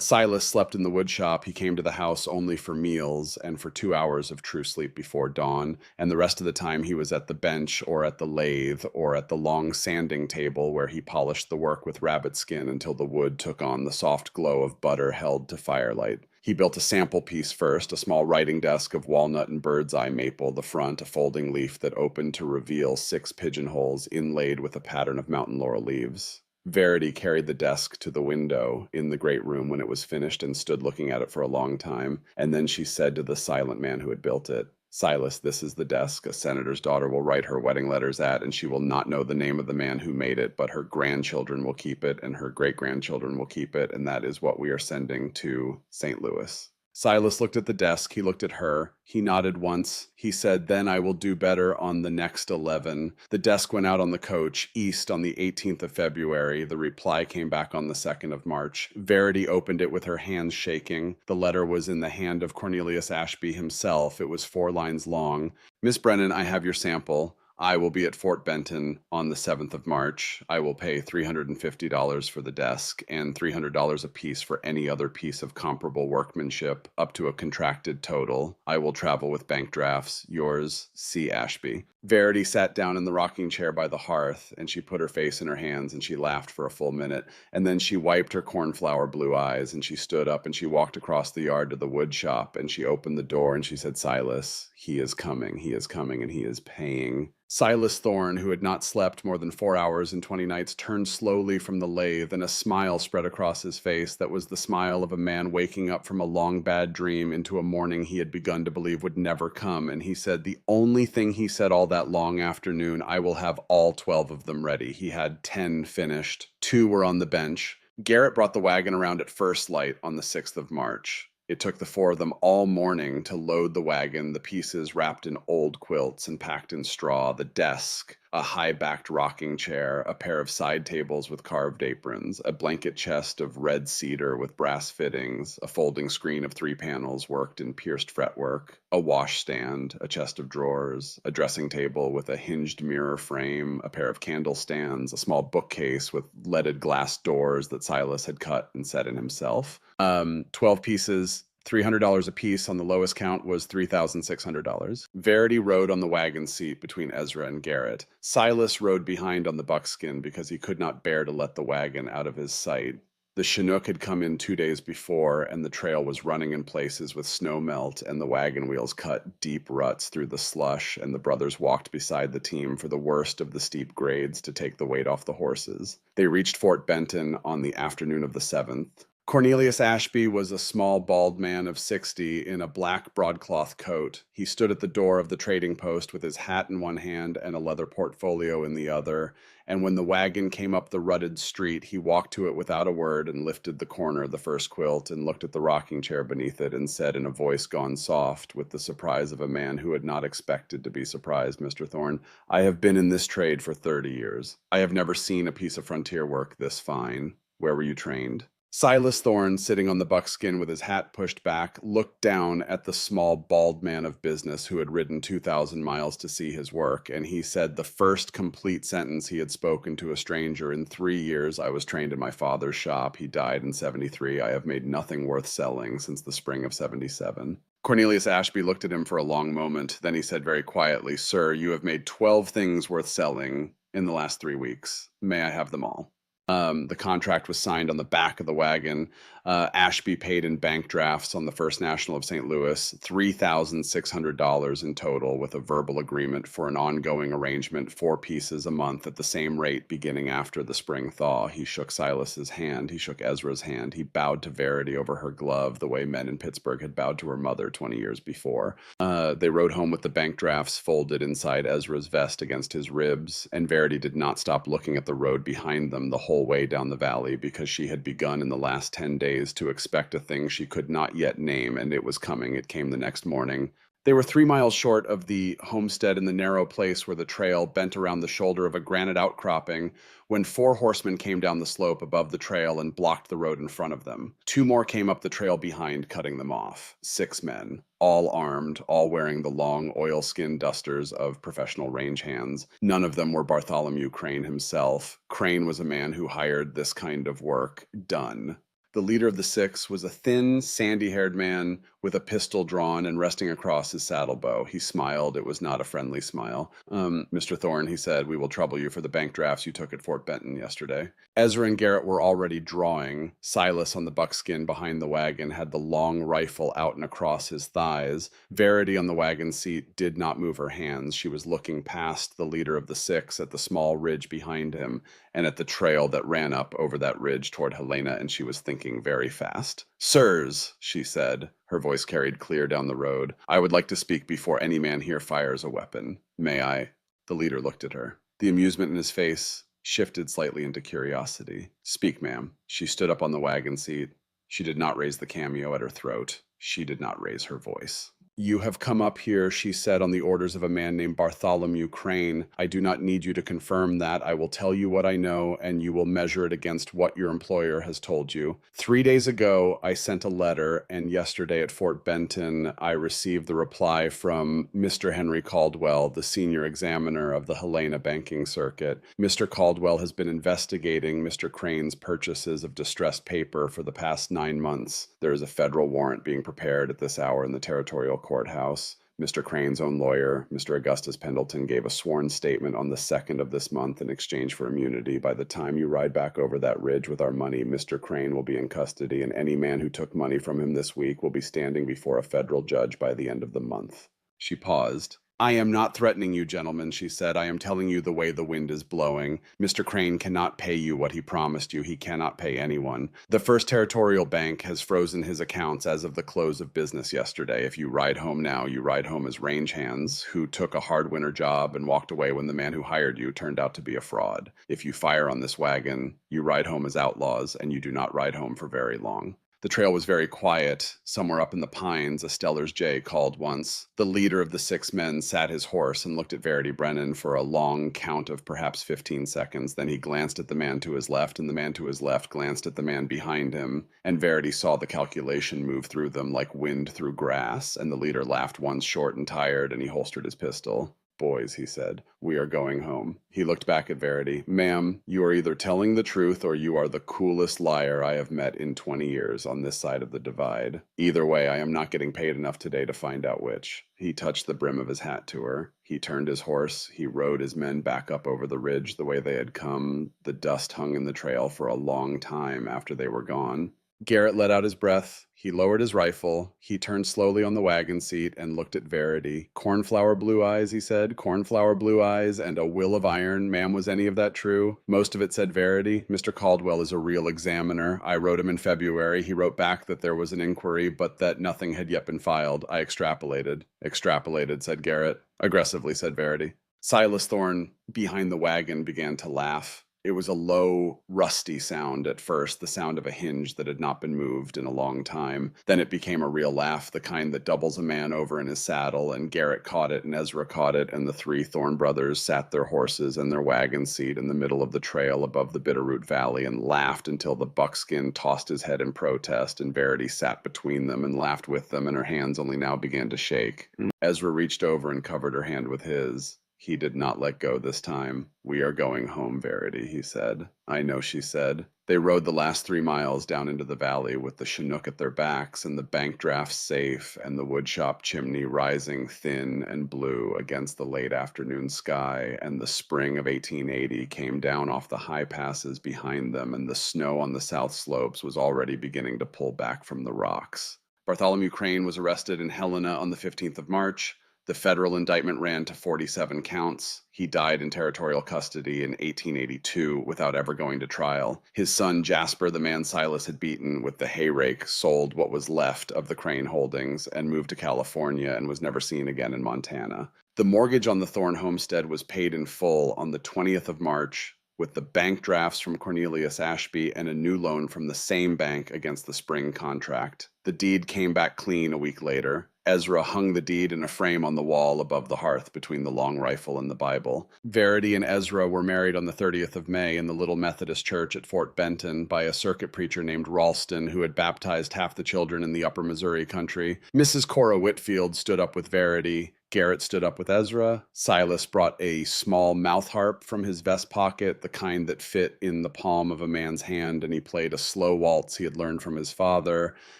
Silas slept in the woodshop. He came to the house only for meals and for 2 hours of true sleep before dawn, and the rest of the time he was at the bench or at the lathe or at the long sanding table where he polished the work with rabbit skin until the wood took on the soft glow of butter held to firelight. He built a sample piece first, a small writing desk of walnut and bird's eye maple, the front a folding leaf that opened to reveal 6 pigeonholes inlaid with a pattern of mountain laurel leaves. Verity carried the desk to the window in the great room when it was finished and stood looking at it for a long time, and then she said to the silent man who had built it, "Silas, this is the desk a senator's daughter will write her wedding letters at, and she will not know the name of the man who made it, but her grandchildren will keep it, and her great-grandchildren will keep it, and that is what we are sending to St. Louis." Silas looked at the desk. He looked at her. He nodded once. He said, "Then I will do better on the next 11." The desk went out on the coach, east on the 18th of February. The reply came back on the 2nd of March. Verity opened it with her hands shaking. The letter was in the hand of Cornelius Ashby himself. It was 4 lines long. "Miss Brennan, I have your sample. I will be at Fort Benton on the 7th of March. I will pay $350 for the desk and $300 apiece for any other piece of comparable workmanship up to a contracted total. I will travel with bank drafts. Yours, C. Ashby." Verity sat down in the rocking chair by the hearth, and she put her face in her hands, and she laughed for a full minute, and then she wiped her cornflower blue eyes, and she stood up, and she walked across the yard to the wood shop, and she opened the door, and she said, "Silas, he is coming, and he is paying." Silas Thorne, who had not slept more than 4 hours and 20 nights, turned slowly from the lathe, and a smile spread across his face that was the smile of a man waking up from a long bad dream into a morning he had begun to believe would never come, and he said the only thing he said all that long afternoon, "I will have all 12 of them ready." He had 10 finished. 2 were on the bench. Garrett brought the wagon around at first light on the 6th of March. It took the 4 of them all morning to load the wagon, the pieces wrapped in old quilts and packed in straw, the desk, a high-backed rocking chair, a pair of side tables with carved aprons, a blanket chest of red cedar with brass fittings, a folding screen of 3 panels worked in pierced fretwork, a washstand, a chest of drawers, a dressing table with a hinged mirror frame, a pair of candle stands, a small bookcase with leaded glass doors that Silas had cut and set in himself. 12 pieces, $300 apiece on the lowest count was $3,600. Verity rode on the wagon seat between Ezra and Garrett. Silas rode behind on the buckskin because he could not bear to let the wagon out of his sight. The Chinook had come in 2 days before, and the trail was running in places with snow melt, and the wagon wheels cut deep ruts through the slush, and the brothers walked beside the team for the worst of the steep grades to take the weight off the horses. They reached Fort Benton on the afternoon of the 7th. Cornelius Ashby was a small, bald man of 60 in a black broadcloth coat. He stood at the door of the trading post with his hat in one hand and a leather portfolio in the other, and when the wagon came up the rutted street, he walked to it without a word and lifted the corner of the first quilt and looked at the rocking chair beneath it and said in a voice gone soft with the surprise of a man who had not expected to be surprised, "Mr. Thorne, I have been in this trade for 30 years. I have never seen a piece of frontier work this fine. Where were you trained?" Silas Thorne, sitting on the buckskin with his hat pushed back, looked down at the small, bald man of business who had ridden 2,000 miles to see his work, and he said the first complete sentence he had spoken to a stranger in 3 years. "I was trained in my father's shop. He died in 73. I have made nothing worth selling since the spring of 77. Cornelius Ashby looked at him for a long moment. Then he said very quietly, "Sir, you have made 12 things worth selling in the last 3 weeks. May I have them all?" The contract was signed on the back of the wagon. Ashby paid in bank drafts on the First National of St. Louis, $3,600 in total, with a verbal agreement for an ongoing arrangement, 4 pieces a month at the same rate beginning after the spring thaw. He shook Silas's hand. He shook Ezra's hand. He bowed to Verity over her glove the way men in Pittsburgh had bowed to her mother 20 years before. They rode home with the bank drafts folded inside Ezra's vest against his ribs, and Verity did not stop looking at the road behind them the whole way down the valley, because she had begun in the last 10 days to expect a thing she could not yet name, and it was coming. It came the next morning. They were 3 miles short of the homestead in the narrow place where the trail bent around the shoulder of a granite outcropping when 4 horsemen came down the slope above the trail and blocked the road in front of them. 2 more came up the trail behind, cutting them off. 6 men, all armed, all wearing the long oilskin dusters of professional range hands. None of them were Bartholomew Crane himself. Crane was a man who hired this kind of work done. The leader of the 6 was a thin, sandy-haired man with a pistol drawn and resting across his saddle bow. He smiled. It was not a friendly smile. "Mr. Thorne," he said, "we will trouble you for the bank drafts you took at Fort Benton yesterday." Ezra and Garrett were already drawing. Silas on the buckskin behind the wagon had the long rifle out and across his thighs. Verity on the wagon seat did not move her hands. She was looking past the leader of the 6 at the small ridge behind him and at the trail that ran up over that ridge toward Helena, and she was thinking very fast. "Sirs," she said, her voice carried clear down the road, "I would like to speak before any man here fires a weapon. May I?" The leader looked at her. The amusement in his face shifted slightly into curiosity. "Speak, ma'am." She stood up on the wagon seat. She did not raise the cameo at her throat. She did not raise her voice. "You have come up here," she said, "on the orders of a man named Bartholomew Crane. I do not need you to confirm that. I will tell you what I know, and you will measure it against what your employer has told you. 3 days ago, I sent a letter, and yesterday at Fort Benton, I received the reply from Mr. Henry Caldwell, the senior examiner of the Helena banking circuit. Mr. Caldwell has been investigating Mr. Crane's purchases of distressed paper for the past 9 months. There is a federal warrant being prepared at this hour in the territorial courthouse. Mr. Crane's own lawyer, Mr. Augustus Pendleton, gave a sworn statement on the 2nd of this month in exchange for immunity. By the time you ride back over that ridge with our money, Mr. Crane will be in custody, and any man who took money from him this week will be standing before a federal judge by the end of the month." She paused. "I am not threatening you, gentlemen," she said. "I am telling you the way the wind is blowing. Mr. Crane cannot pay you what he promised you. He cannot pay anyone. The First Territorial Bank has frozen his accounts as of the close of business yesterday. If you ride home now, you ride home as range hands who took a hard winter job and walked away when the man who hired you turned out to be a fraud. If you fire on this wagon, you ride home as outlaws, and you do not ride home for very long." The trail was very quiet. Somewhere up in the pines, a Steller's jay called once. The leader of the 6 men sat his horse and looked at Verity Brennan for a long count of perhaps 15 seconds. Then he glanced at the man to his left, and the man to his left glanced at the man behind him, and Verity saw the calculation move through them like wind through grass, and the leader laughed once short and tired, and he holstered his pistol. "Boys," he said, "we are going home." He looked back at Verity. "Ma'am, you are either telling the truth or you are the coolest liar I have met in 20 years on this side of the divide. Either way, I am not getting paid enough today to find out which." He touched the brim of his hat to her. He turned his horse. He rode his men back up over the ridge the way they had come. The dust hung in the trail for a long time after they were gone. Garrett let out his breath. He lowered his rifle. He turned slowly on the wagon seat and looked at Verity. "Cornflower blue eyes," he said. "Cornflower blue eyes and a will of iron. Ma'am, was any of that true?" "Most of it," said Verity. "Mr. Caldwell is a real examiner. I wrote him in February. He wrote back that there was an inquiry, but that nothing had yet been filed. I extrapolated." "Extrapolated," said Garrett. "Aggressively," said Verity. Silas Thorne, behind the wagon, began to laugh. It was a low, rusty sound at first, the sound of a hinge that had not been moved in a long time. Then it became a real laugh, the kind that doubles a man over in his saddle, and Garrett caught it, and Ezra caught it, and the three Thorne brothers sat their horses and their wagon seat in the middle of the trail above the Bitterroot Valley and laughed until the buckskin tossed his head in protest, and Verity sat between them and laughed with them, and her hands only now began to shake. Ezra reached over and covered her hand with his. He did not let go this time. "We are going home, Verity," he said. "I know," she said. They rode the last 3 miles down into the valley with the Chinook at their backs and the bank draft safe and the woodshop chimney rising thin and blue against the late afternoon sky, and the spring of 1880 came down off the high passes behind them, and the snow on the south slopes was already beginning to pull back from the rocks. Bartholomew Crane was arrested in Helena on the 15th of March. The federal indictment ran to 47 counts. He died in territorial custody in 1882 without ever going to trial. His son Jasper, the man Silas had beaten with the hay rake, sold what was left of the Crane holdings and moved to California and was never seen again in Montana. The mortgage on the Thorne homestead was paid in full on the 20th of March with the bank drafts from Cornelius Ashby and a new loan from the same bank against the spring contract. The deed came back clean a week later. Ezra hung the deed in a frame on the wall above the hearth between the long rifle and the Bible. Verity and Ezra were married on the 30th of May in the little Methodist church at Fort Benton by a circuit preacher named Ralston, who had baptized half the children in the upper Missouri country. Mrs. Cora Whitfield stood up with Verity. Garrett stood up with Ezra. Silas brought a small mouth harp from his vest pocket, the kind that fit in the palm of a man's hand, and he played a slow waltz he had learned from his father.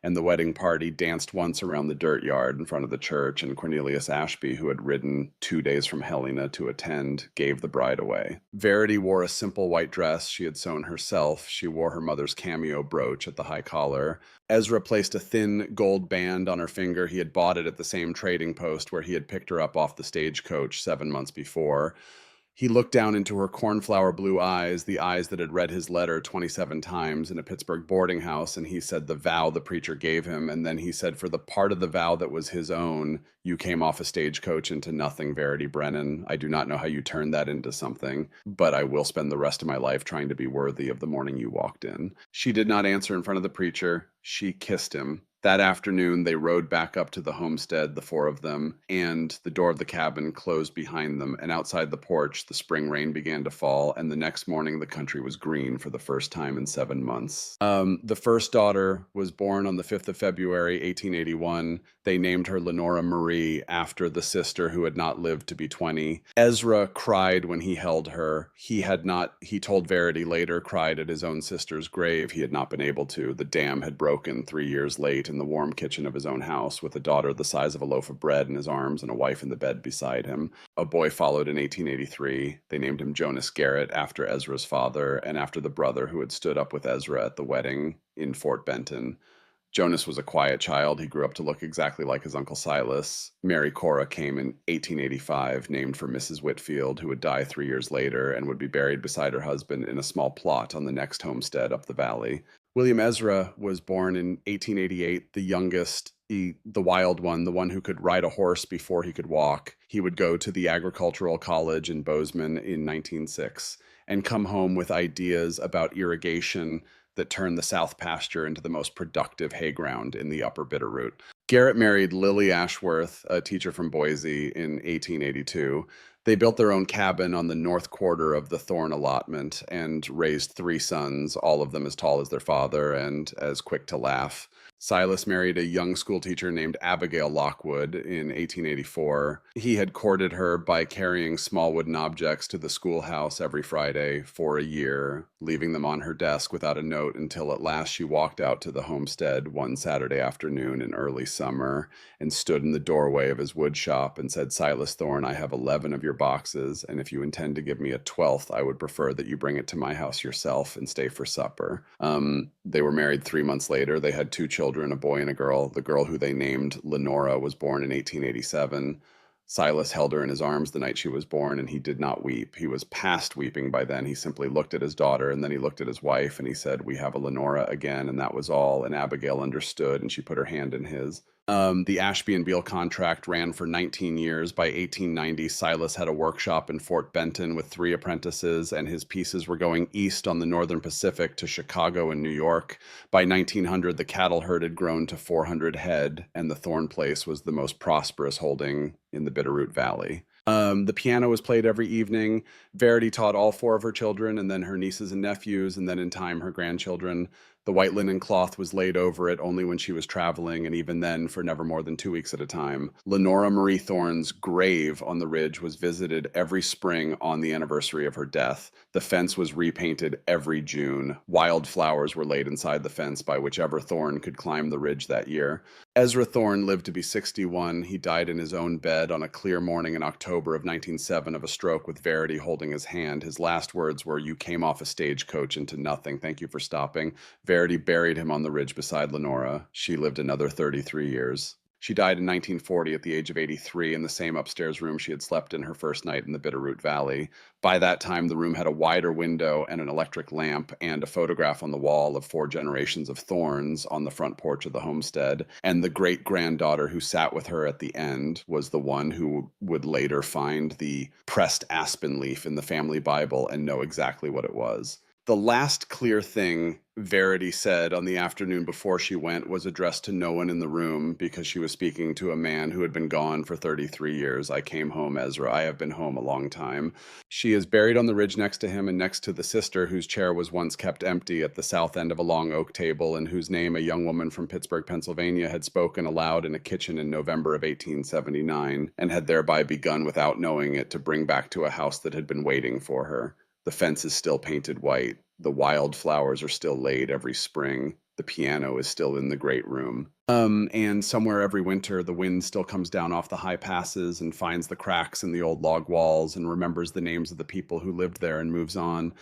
And the wedding party danced once around the dirt yard in front of the church, and Cornelius Ashby, who had ridden 2 days from Helena to attend, gave the bride away. Verity wore a simple white dress she had sewn herself. She wore her mother's cameo brooch at the high collar. Ezra placed a thin gold band on her finger. He had bought it at the same trading post where he had picked her up off the Stagecoach 7 months before. He looked down into her cornflower blue eyes, the eyes that had read his letter 27 times in a Pittsburgh boarding house, and he said the vow the preacher gave him, and then he said, "For the part of the vow that was his own, you came off a Stagecoach into nothing, Verity Brennan. I do not know how you turned that into something, but I will spend the rest of my life trying to be worthy of the morning you walked in." She did not answer in front of the preacher. She kissed him. That afternoon, they rode back up to the homestead, the four of them, and the door of the cabin closed behind them, and outside the porch, the spring rain began to fall, and the next morning, the country was green for the first time in 7 months. The first daughter was born on the 5th of February, 1881. They named her Lenora Marie after the sister who had not lived to be 20. Ezra cried when he held her. He told Verity later, cried at his own sister's grave. He had not been able to. The dam had broken 3 years late in the warm kitchen of his own house, with a daughter the size of a loaf of bread in his arms and a wife in the bed beside him. A boy followed in 1883. They named him Jonas Garrett after Ezra's father and after the brother who had stood up with Ezra at the wedding in Fort Benton. Jonas was a quiet child. He grew up to look exactly like his Uncle Silas. Mary Cora came in 1885, named for Mrs. Whitfield, who would die 3 years later and would be buried beside her husband in a small plot on the next homestead up the valley. William Ezra was born in 1888, the youngest, the wild one, the one who could ride a horse before he could walk. He would go to the agricultural college in Bozeman in 1906 and come home with ideas about irrigation that turned the south pasture into the most productive hay ground in the upper Bitterroot. Garrett married Lily Ashworth, a teacher from Boise, in 1882. They built their own cabin on the north quarter of the Thorne allotment and raised 3 sons, all of them as tall as their father and as quick to laugh. Silas married a young schoolteacher named Abigail Lockwood in 1884. He had courted her by carrying small wooden objects to the schoolhouse every Friday for a year, leaving them on her desk without a note until at last she walked out to the homestead one Saturday afternoon in early summer and stood in the doorway of his wood shop and said, "Silas Thorne, I have 11 of your your boxes, and if you intend to give me a 12th, I would prefer that you bring it to my house yourself and stay for supper. They were married 3 months later. They had two children, a boy and a girl. The girl, who they named Lenora, was born in 1887. Silas held her in his arms the night she was born, and he did not weep. He was past weeping by then. He simply looked at his daughter, and then he looked at his wife, and he said, "We have a Lenora again," and that was all. And Abigail understood, and she put her hand in his. The Ashby and Beale contract ran for 19 years. By 1890, Silas had a workshop in Fort Benton with 3 apprentices, and his pieces were going east on the Northern Pacific to Chicago and New York. By 1900, the cattle herd had grown to 400 head, and the Thorne place was the most prosperous holding in the Bitterroot Valley. The piano was played every evening. Verity taught all four of her children, and then her nieces and nephews, and then in time her grandchildren. The white linen cloth was laid over it only when she was traveling, and even then for never more than 2 weeks at a time. Lenora Marie Thorne's grave on the ridge was visited every spring on the anniversary of her death. The fence was repainted every June. Wild flowers were laid inside the fence by whichever Thorne could climb the ridge that year. Ezra Thorne lived to be 61. He died in his own bed on a clear morning in October of 1907 of a stroke, with Verity holding his hand. His last words were, "You came off a stagecoach into nothing. Thank you for stopping." Verity buried him on the ridge beside Lenora. She lived another 33 years. She died in 1940 at the age of 83 in the same upstairs room she had slept in her first night in the Bitterroot Valley. By that time, the room had a wider window and an electric lamp and a photograph on the wall of 4 generations of Thornes on the front porch of the homestead. And the great-granddaughter who sat with her at the end was the one who would later find the pressed aspen leaf in the family Bible and know exactly what it was. The last clear thing Verity said on the afternoon before she went was addressed to no one in the room, because she was speaking to a man who had been gone for 33 years. "I came home, Ezra. I have been home a long time." She is buried on the ridge next to him and next to the sister whose chair was once kept empty at the south end of a long oak table, and whose name a young woman from Pittsburgh, Pennsylvania, had spoken aloud in a kitchen in November of 1879, and had thereby begun, without knowing it, to bring back to a house that had been waiting for her. The fence is still painted white. The wild flowers are still laid every spring. The piano is still in the great room. And somewhere every winter, the wind still comes down off the high passes and finds the cracks in the old log walls and remembers the names of the people who lived there and moves on.